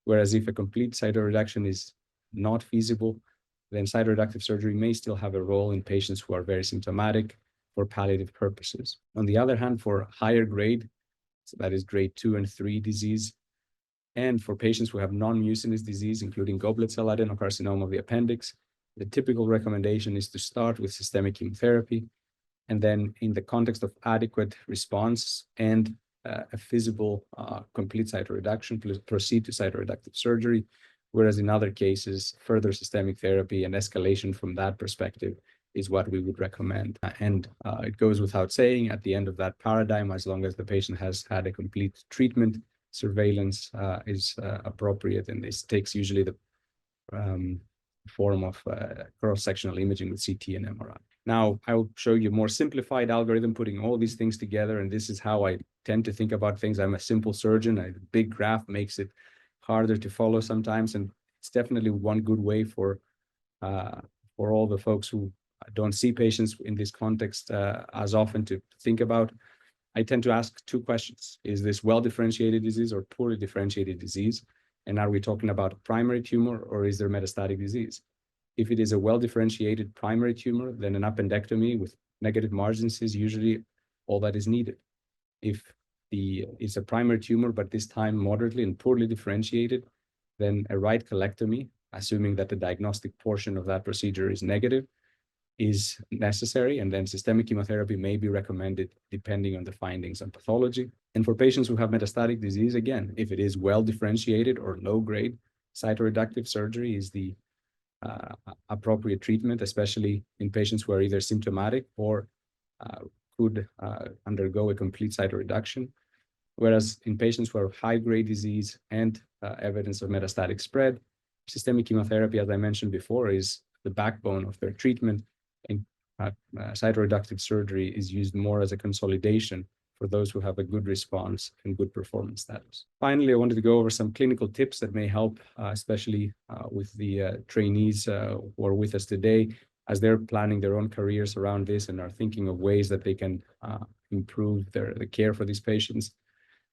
Whereas if a complete cytoreduction is not feasible, then cytoreductive surgery may still have a role in patients who are very symptomatic for palliative purposes. On the other hand, for higher grade, so that is grade 2 and 3 disease, and for patients who have non-mucinous disease, including goblet cell adenocarcinoma of the appendix, the typical recommendation is to start with systemic chemotherapy, and then in the context of adequate response and a feasible complete cytoreduction, proceed to cytoreductive surgery, whereas in other cases, further systemic therapy and escalation from that perspective is what we would recommend. And it goes without saying, at the end of that paradigm, as long as the patient has had a complete treatment, surveillance is appropriate, and this takes usually the form of cross-sectional imaging with CT and MRI. Now, I will show you a more simplified algorithm putting all these things together, and this is how I tend to think about things. I'm a simple surgeon. A big graph makes it harder to follow sometimes, and it's definitely one good way for all the folks who don't see patients in this context as often to think about. I tend to ask two questions. Is this well-differentiated disease or poorly differentiated disease? And are we talking about a primary tumor or is there metastatic disease? If it is a well-differentiated primary tumor, then an appendectomy with negative margins is usually all that is needed. If it's a primary tumor, but this time moderately and poorly differentiated, then a right colectomy, assuming that the diagnostic portion of that procedure is negative, is necessary, and then systemic chemotherapy may be recommended depending on the findings and pathology. And for patients who have metastatic disease, again, if it is well differentiated or low grade, cytoreductive surgery is the appropriate treatment, especially in patients who are either symptomatic or could undergo a complete cytoreduction. Whereas in patients who have high-grade disease and evidence of metastatic spread, systemic chemotherapy, as I mentioned before, is the backbone of their treatment, and cytoreductive surgery is used more as a consolidation for those who have a good response and good performance status. Finally, I wanted to go over some clinical tips that may help, especially with the trainees who are with us today, as they're planning their own careers around this and are thinking of ways that they can improve the care for these patients.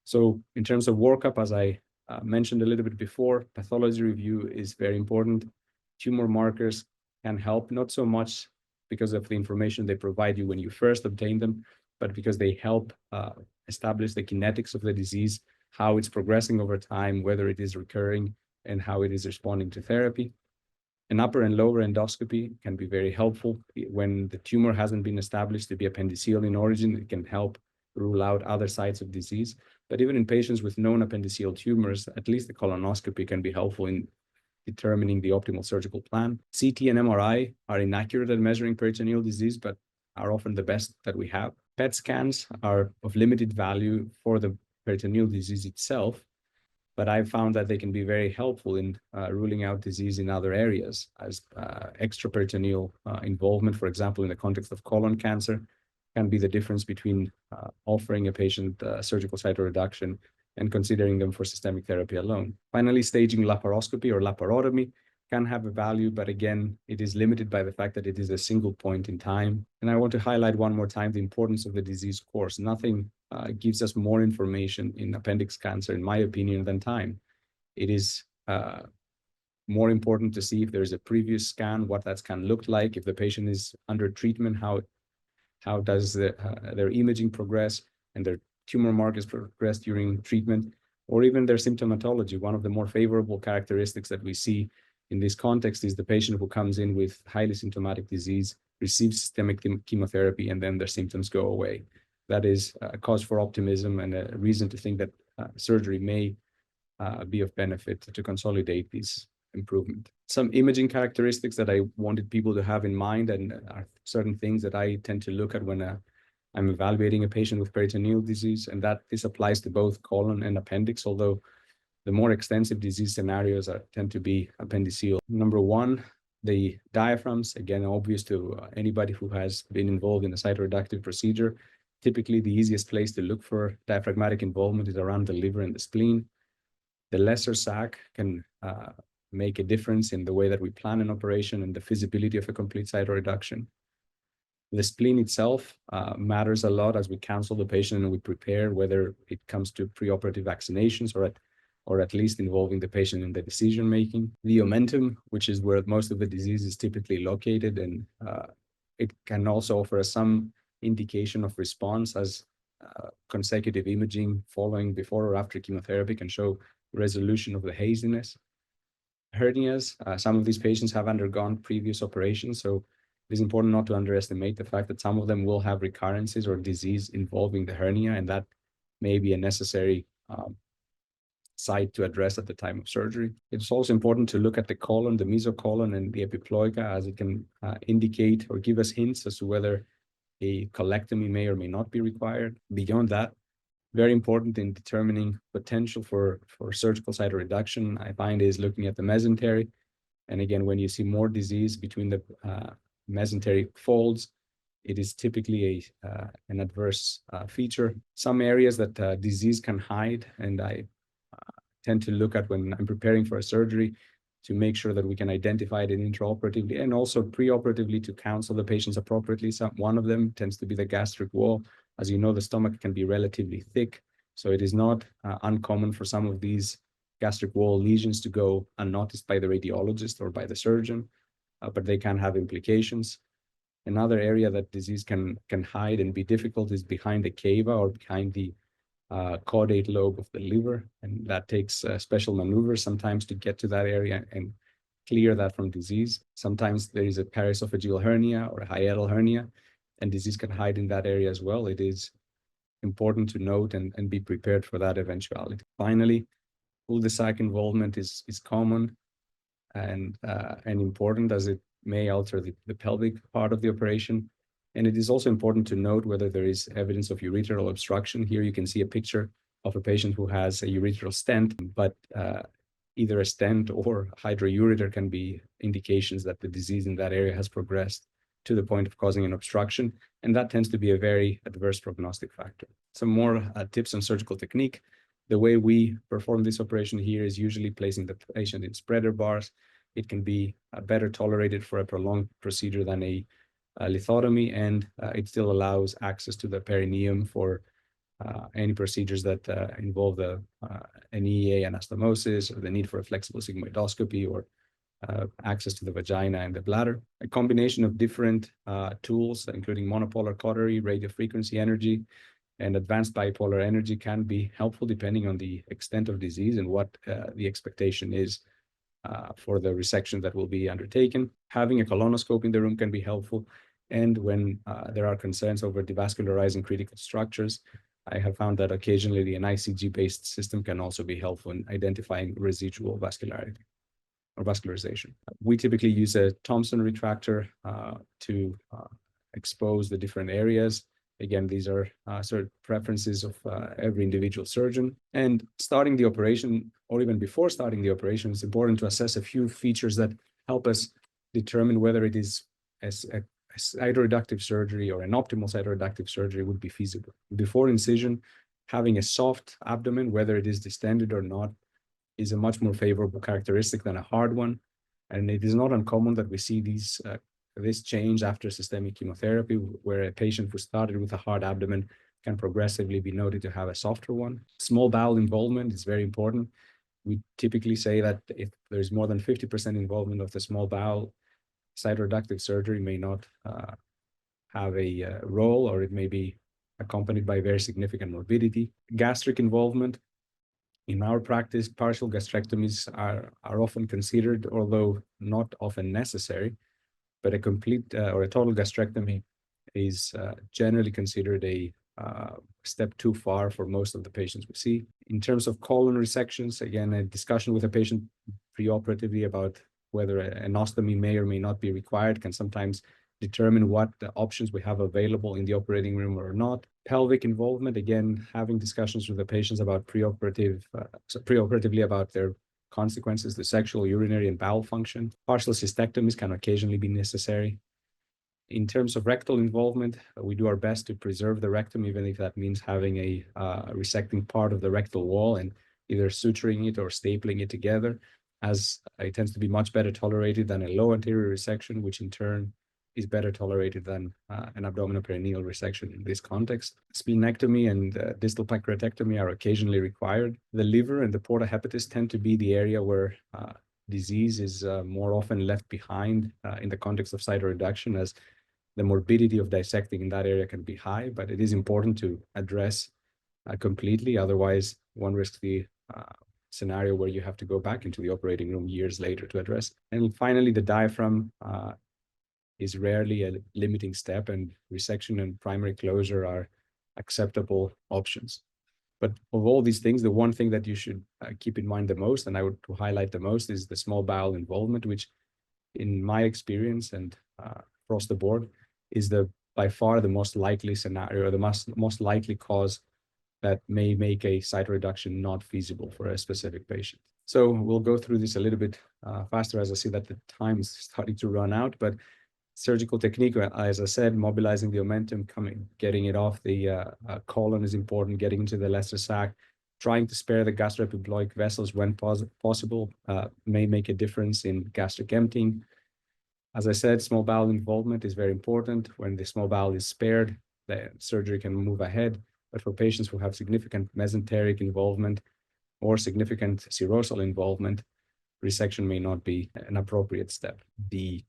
So in terms of workup, as I mentioned a little bit before, pathology review is very important. Tumor markers can help, not so much because of the information they provide you when you first obtain them, but because they help establish the kinetics of the disease, how it's progressing over time, whether it is recurring, and how it is responding to therapy. An upper and lower endoscopy can be very helpful. When the tumor hasn't been established to be appendiceal in origin, it can help rule out other sites of disease. But even in patients with known appendiceal tumors, at least the colonoscopy can be helpful in determining the optimal surgical plan. CT and MRI are inaccurate at measuring peritoneal disease, but are often the best that we have. PET scans are of limited value for the peritoneal disease itself, but I've found that they can be very helpful in ruling out disease in other areas, as extraperitoneal involvement, for example, in the context of colon cancer, can be the difference between offering a patient surgical cytoreduction and considering them for systemic therapy alone. Finally, staging laparoscopy or laparotomy can have a value, but again, it is limited by the fact that it is a single point in time. And I want to highlight one more time the importance of the disease course. Nothing gives us more information in appendix cancer, in my opinion, than time. It is more important to see if there's a previous scan, what that scan looked like, if the patient is under treatment, how does their imaging progress and their tumor markers progress during treatment, or even their symptomatology. One of the more favorable characteristics that we see in this context is the patient who comes in with highly symptomatic disease, receives systemic chemotherapy, and then their symptoms go away. That is a cause for optimism and a reason to think that surgery may be of benefit to consolidate these improvement. Some imaging characteristics that I wanted people to have in mind, and are certain things that I tend to look at when I'm evaluating a patient with peritoneal disease, and that this applies to both colon and appendix, although the more extensive disease scenarios tend to be appendiceal. Number one, the diaphragms, again, obvious to anybody who has been involved in a cytoreductive procedure. Typically, the easiest place to look for diaphragmatic involvement is around the liver and the spleen. The lesser sac can make a difference in the way that we plan an operation and the feasibility of a complete cytoreduction. The spleen itself matters a lot as we counsel the patient and we prepare, whether it comes to preoperative vaccinations or at least involving the patient in the decision-making. The omentum, which is where most of the disease is typically located, and it can also offer us some indication of response, as consecutive imaging following before or after chemotherapy can show resolution of the haziness. Hernias, some of these patients have undergone previous operations, so it is important not to underestimate the fact that some of them will have recurrences or disease involving the hernia, and that may be a necessary site to address at the time of surgery. It's also important to look at the colon, the mesocolon, and the epiploica, as it can indicate or give us hints as to whether a colectomy may or may not be required. Beyond that, very important in determining potential for surgical cytoreduction, I find, is looking at the mesentery. And again, when you see more disease between the mesenteric folds, it is typically an adverse feature. Some areas that disease can hide, and I tend to look at when I'm preparing for a surgery to make sure that we can identify it intraoperatively and also preoperatively to counsel the patients appropriately. One of them tends to be the gastric wall. As you know, the stomach can be relatively thick, so it is not uncommon for some of these gastric wall lesions to go unnoticed by the radiologist or by the surgeon, but they can have implications. Another area that disease can hide and be difficult is behind the cava or behind the caudate lobe of the liver, and that takes special maneuvers sometimes to get to that area and clear that from disease. Sometimes there is a paraesophageal hernia or a hiatal hernia, and disease can hide in that area as well. It is important to note and be prepared for that eventuality. Finally, cul-de-sac involvement is common and important, as it may alter the pelvic part of the operation. And it is also important to note whether there is evidence of urethral obstruction. Here you can see a picture of a patient who has a urethral stent, but either a stent or hydroureter can be indications that the disease in that area has progressed to the point of causing an obstruction, and that tends to be a very adverse prognostic factor. Some more tips on surgical technique. The way we perform this operation here is usually placing the patient in spreader bars. It can be better tolerated for a prolonged procedure than a lithotomy, and it still allows access to the perineum for any procedures that involve an EEA anastomosis or the need for a flexible sigmoidoscopy or access to the vagina and the bladder. A combination of different tools, including monopolar cautery, radiofrequency energy, and advanced bipolar energy, can be helpful depending on the extent of disease and what the expectation is for the resection that will be undertaken. Having a colonoscope in the room can be helpful. And when there are concerns over devascularizing critical structures, I have found that occasionally an ICG-based system can also be helpful in identifying residual vascularity or vascularization. We typically use a Thomson retractor to expose the different areas. Again, these are certain preferences of every individual surgeon. And starting the operation, or even before starting the operation, it's important to assess a few features that help us determine whether it is a cytoreductive surgery or an optimal cytoreductive surgery would be feasible. Before incision, having a soft abdomen, whether it is distended or not, is a much more favorable characteristic than a hard one. And it is not uncommon that we see this change after systemic chemotherapy, where a patient who started with a hard abdomen can progressively be noted to have a softer one. Small bowel involvement is very important. We typically say that if there's more than 50% involvement of the small bowel, cytoreductive surgery may not have a role, or it may be accompanied by very significant morbidity. Gastric involvement. In our practice, partial gastrectomies are often considered, although not often necessary, but a complete or a total gastrectomy is generally considered a step too far for most of the patients we see. In terms of colon resections, again, a discussion with a patient preoperatively about whether an ostomy may or may not be required can sometimes determine what options we have available in the operating room or not. Pelvic involvement, again, having discussions with the patients about preoperatively about their consequences, the sexual, urinary, and bowel function. Partial cystectomies can occasionally be necessary. In terms of rectal involvement, we do our best to preserve the rectum, even if that means having a resecting part of the rectal wall and either suturing it or stapling it together, as it tends to be much better tolerated than a low anterior resection, which in turn is better tolerated than an abdominoperineal resection in this context. Splenectomy and distal pancreatectomy are occasionally required. The liver and the porta hepatis tend to be the area where disease is more often left behind in the context of cytoreduction, as the morbidity of dissecting in that area can be high, but it is important to address completely. Otherwise, one risks the scenario where you have to go back into the operating room years later to address. And finally, the diaphragm is rarely a limiting step, and resection and primary closure are acceptable options. But of all these things, the one thing that you should keep in mind the most, and I would highlight the most, is the small bowel involvement, which in my experience and across the board is by far the most likely scenario, or the most likely cause that may make a cytoreduction not feasible for a specific patient. So we'll go through this a little bit faster, as I see that the time is starting to run out, but surgical technique, as I said, mobilizing the omentum, getting it off the colon is important, getting into the lesser sac, trying to spare the gastroepiploic vessels when possible may make a difference in gastric emptying. As I said, small bowel involvement is very important. When the small bowel is spared, the surgery can move ahead. But for patients who have significant mesenteric involvement or significant serosal involvement, resection may not be an appropriate step. The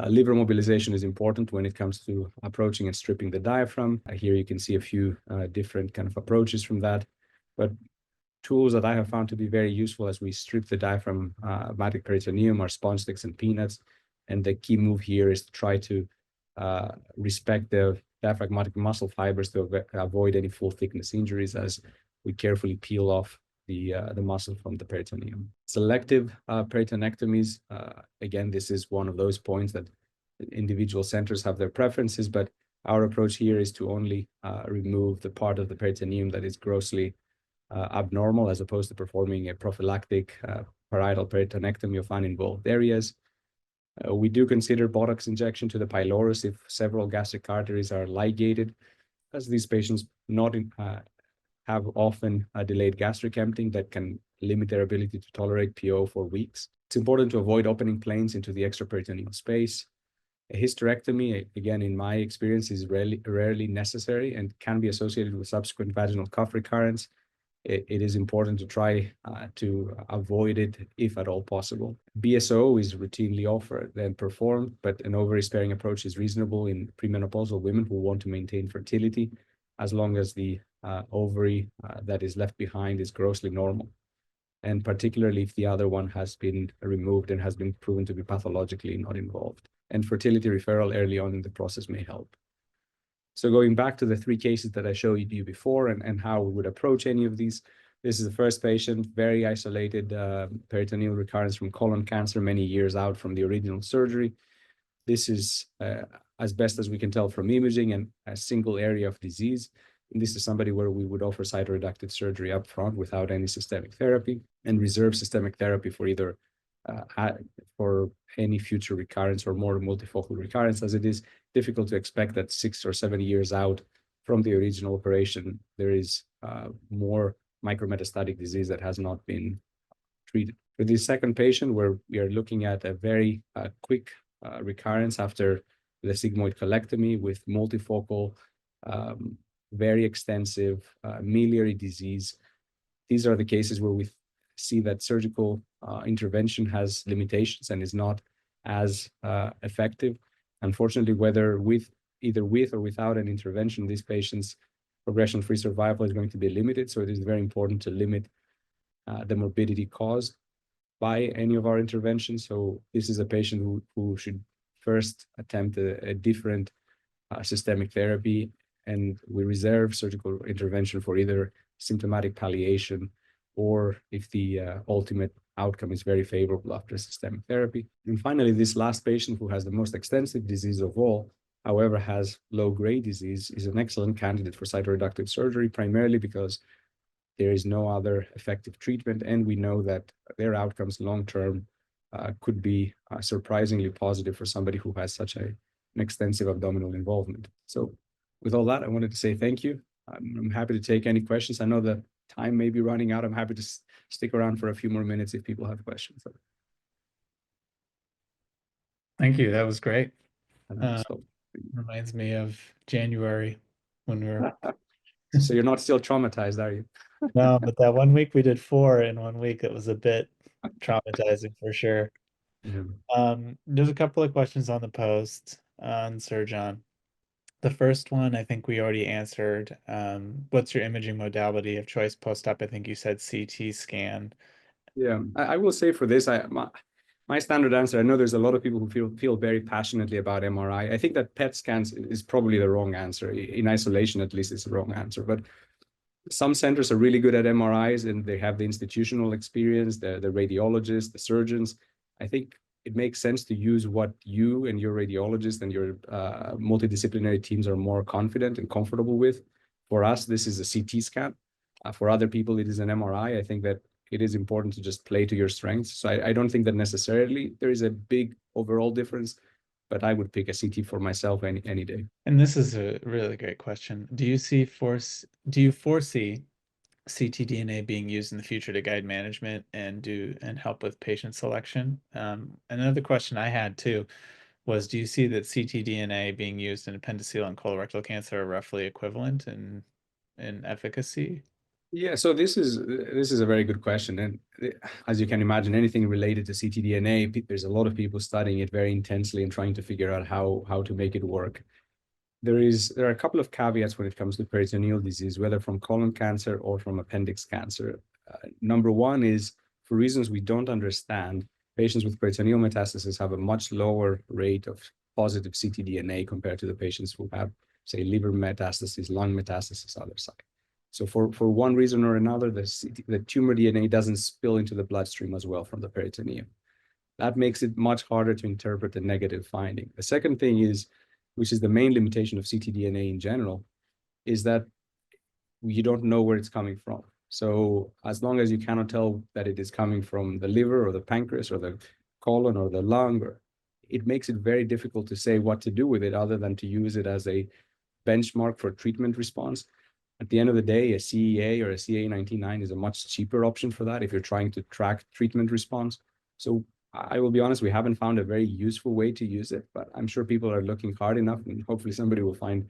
liver mobilization is important when it comes to approaching and stripping the diaphragm. Here you can see a few different kind of approaches from that. But tools that I have found to be very useful as we strip the diaphragmatic peritoneum are sponge sticks and peanuts. And the key move here is to try to respect the diaphragmatic muscle fibers to avoid any full thickness injuries as we carefully peel off the muscle from the peritoneum. Selective peritonectomies, again, this is one of those points that individual centers have their preferences, but our approach here is to only remove the part of the peritoneum that is grossly abnormal, as opposed to performing a prophylactic parietal peritonectomy of uninvolved areas. We do consider buttocks injection to the pylorus if several gastric arteries are ligated, as these patients have often a delayed gastric emptying that can limit their ability to tolerate PO for weeks. It's important to avoid opening planes into the extraperitoneal space. A hysterectomy, again, in my experience, is rarely necessary and can be associated with subsequent vaginal cuff recurrence. It is important to try to avoid it if at all possible. BSO is routinely offered and performed, but an ovary-sparing approach is reasonable in premenopausal women who want to maintain fertility, as long as the ovary that is left behind is grossly normal, and particularly if the other one has been removed and has been proven to be pathologically not involved. And fertility referral early on in the process may help. So going back to the three cases that I showed you before and how we would approach any of these, this is the first patient, very isolated peritoneal recurrence from colon cancer, many years out from the original surgery. This is, as best as we can tell from imaging, and a single area of disease. And this is somebody where we would offer cytoreductive surgery up front without any systemic therapy, and reserve systemic therapy for either for any future recurrence or more multifocal recurrence, as it is difficult to expect that 6 or 7 years out from the original operation, there is more micrometastatic disease that has not been treated. For the second patient, where we are looking at a very quick recurrence after the sigmoid colectomy with multifocal, very extensive miliary disease. These are the cases where we see that surgical intervention has limitations and is not as effective. Unfortunately, either with or without an intervention, these patients' progression-free survival is going to be limited. So it is very important to limit the morbidity caused by any of our interventions. So this is a patient who should first attempt a different systemic therapy, and we reserve surgical intervention for either symptomatic palliation or if the ultimate outcome is very favorable after systemic therapy. And finally, this last patient, who has the most extensive disease of all, however has low-grade disease, is an excellent candidate for cytoreductive surgery, primarily because there is no other effective treatment, and we know that their outcomes long-term could be surprisingly positive for somebody who has such an extensive abdominal involvement. So with all that, I wanted to say thank you. I'm happy to take any questions. I know the time may be running out. I'm happy to stick around for a few more minutes if people have questions. Thank you. That was great. So, Reminds me of January when we were. so you're not still traumatized, are you? No, but that 1 week we did 4 in 1 week. It was a bit traumatizing for sure. Yeah. There's a couple of questions on the post on Sir John. The first one, I think we already answered. What's your imaging modality of choice post-op? I think you said CT scan. Yeah, I will say for this, my standard answer, I know there's a lot of people who feel very passionately about MRI. I think that PET scans is probably the wrong answer. In isolation, at least, it's the wrong answer. But some centers are really good at MRIs, and they have the institutional experience, the radiologists, the surgeons. I think it makes sense to use what you and your radiologist and your multidisciplinary teams are more confident and comfortable with. For us, this is a CT scan. For other people, it is an MRI. I think that it is important to just play to your strengths. So I don't think that necessarily there is a big overall difference, but I would pick a CT for myself any day. And this is a really great question. Do you foresee ctDNA being used in the future to guide management and help with patient selection? Another question I had too was, do you see that ctDNA being used in appendiceal and colorectal cancer are roughly equivalent in efficacy? Yeah, so this is a very good question, and as you can imagine, anything related to ctDNA, there's a lot of people studying it very intensely and trying to figure out how to make it work. There are a couple of caveats when it comes to peritoneal disease, whether from colon cancer or from appendix cancer. Number one is, for reasons we don't understand, patients with peritoneal metastasis have a much lower rate of positive ctDNA compared to the patients who have, say, liver metastases, lung metastases, other side. So for one reason or another, the tumor DNA doesn't spill into the bloodstream as well from the peritoneum. That makes it much harder to interpret the negative finding. The second thing is, which is the main limitation of ctDNA in general, is that you don't know where it's coming from. So as long as you cannot tell that it is coming from the liver or the pancreas or the colon or the lung, it makes it very difficult to say what to do with it other than to use it as a benchmark for treatment response. At the end of the day, a CEA or a CA19-9 is a much cheaper option for that if you're trying to track treatment response. So I will be honest, we haven't found a very useful way to use it, but I'm sure people are looking hard enough, and hopefully somebody will find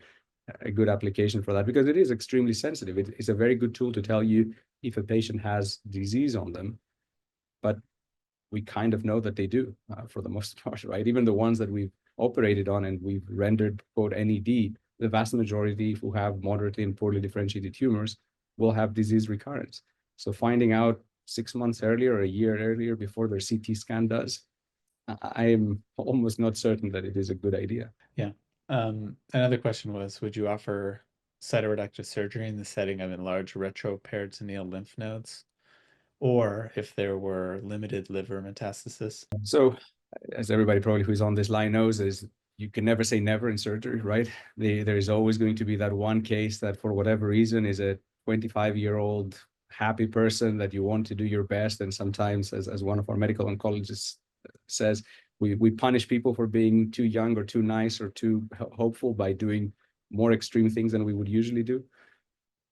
a good application for that, because it is extremely sensitive. It's a very good tool to tell you if a patient has disease on them, but we kind of know that they do for the most part, right? Even the ones that we've operated on and we've rendered, quote, NED, the vast majority who have moderately and poorly differentiated tumors will have disease recurrence. So finding out 6 months earlier or a year earlier before their CT scan does, I am almost not certain that it is a good idea. Yeah. Another question was, would you offer cytoreductive surgery in the setting of enlarged retroperitoneal lymph nodes, or if there were limited liver metastasis? So as everybody probably who's on this line knows, is you can never say never in surgery, right? There is always going to be that one case that for whatever reason is a 25-year-old happy person that you want to do your best. And sometimes, as one of our medical oncologists says, we punish people for being too young or too nice or too hopeful by doing more extreme things than we would usually do.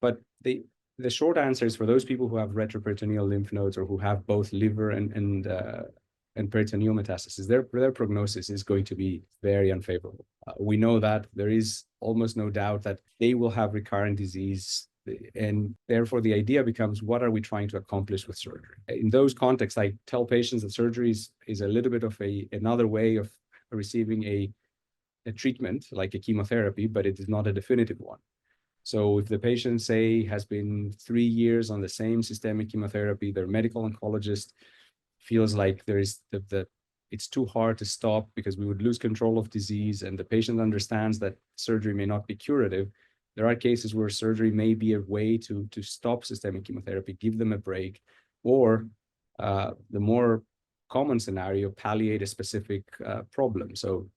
But the short answer is for those people who have retroperitoneal lymph nodes or who have both liver and peritoneal metastases, their prognosis is going to be very unfavorable. We know that there is almost no doubt that they will have recurrent disease. And therefore, the idea becomes, what are we trying to accomplish with surgery? In those contexts, I tell patients that surgery is a little bit of another way of receiving a treatment, like a chemotherapy, but it is not a definitive one. So if the patient, say, has been 3 years on the same systemic chemotherapy, their medical oncologist feels like it's too hard to stop because we would lose control of disease, and the patient understands that surgery may not be curative, there are cases where surgery may be a way to stop systemic chemotherapy, give them a break, or the more common scenario, palliate a specific problem. So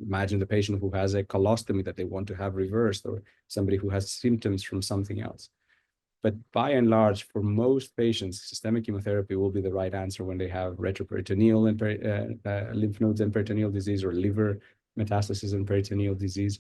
imagine the patient who has a colostomy that they want to have reversed, or somebody who has symptoms from something else. But by and large, for most patients, systemic chemotherapy will be the right answer when they have retroperitoneal and lymph nodes and peritoneal disease, or liver metastasis and peritoneal disease,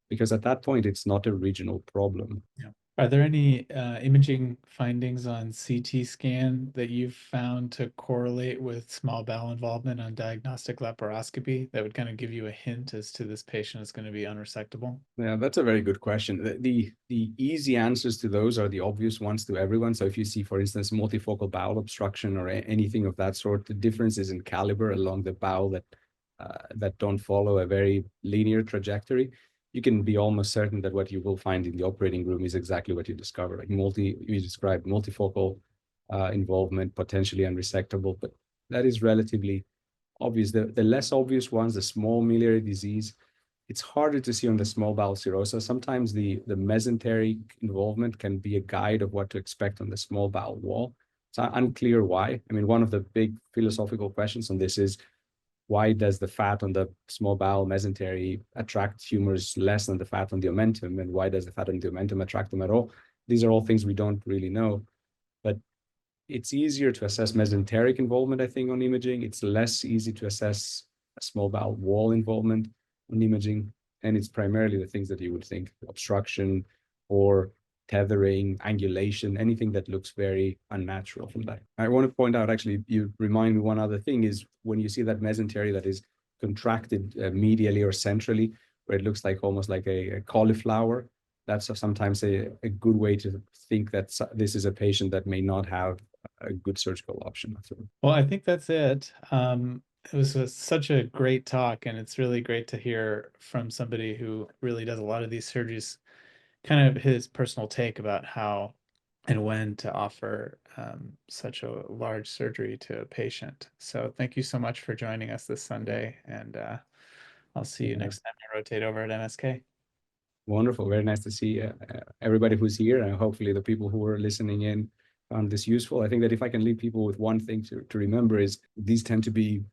because at that point, it's not a regional problem. Yeah. Are there any imaging findings on CT scan that you've found to correlate with small bowel involvement on diagnostic laparoscopy that would kind of give you a hint as to this patient is going to be unresectable? Yeah, that's a very good question. The easy answers to those are the obvious ones to everyone. So if you see, for instance, multifocal bowel obstruction or anything of that sort, the differences in caliber along the bowel that don't follow a very linear trajectory, you can be almost certain that what you will find in the operating room is exactly what you discover. Like you described multifocal involvement, potentially unresectable, but that is relatively obvious. The less obvious ones, the small miliary disease, it's harder to see on the small bowel cirrhosis. Sometimes the mesenteric involvement can be a guide of what to expect on the small bowel wall. It's unclear why. I mean, one of the big philosophical questions on this is, why does the fat on the small bowel mesentery attract tumors less than the fat on the omentum? And why does the fat on the omentum attract them at all? These are all things we don't really know. But it's easier to assess mesenteric involvement, I think, on imaging. It's less easy to assess a small bowel wall involvement on imaging. And it's primarily the things that you would think: obstruction or tethering, angulation, anything that looks very unnatural from that. I want to point out, actually, you remind me one other thing is when you see that mesentery that is contracted medially or centrally, where it looks like almost like a cauliflower, that's sometimes a good way to think that this is a patient that may not have a good surgical option. Well, I think that's it. It was such a great talk, and it's really great to hear from somebody who really does a lot of these surgeries, kind of his personal take about how and when to offer such a large surgery to a patient. So thank you so much for joining us this Sunday, and I'll see you next time I rotate over at MSK. Wonderful. Very nice to see everybody who's here, and hopefully the people who are listening in found this useful. I think that if I can leave people with one thing to remember is these tend to be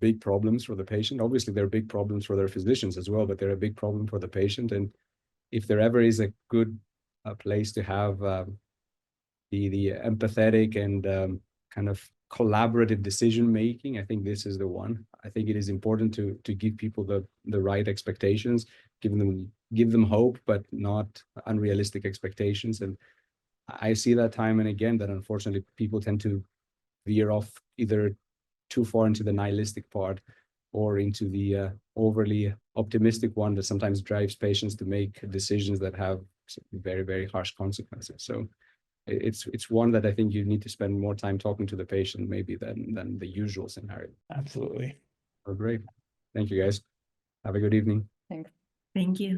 big problems for the patient. Obviously, they're big problems for their physicians as well, but they're a big problem for the patient. And if there ever is a good place to have the empathetic and kind of collaborative decision making, I think this is the one. I think it is important to give people the right expectations, give them hope, but not unrealistic expectations. And I see that time and again that unfortunately people tend to veer off either too far into the nihilistic part or into the overly optimistic one that sometimes drives patients to make decisions that have very, very harsh consequences. So it's one that I think you need to spend more time talking to the patient maybe than the usual scenario. Absolutely. Oh, great. Thank you, guys. Have a good evening. Thanks. Thank you.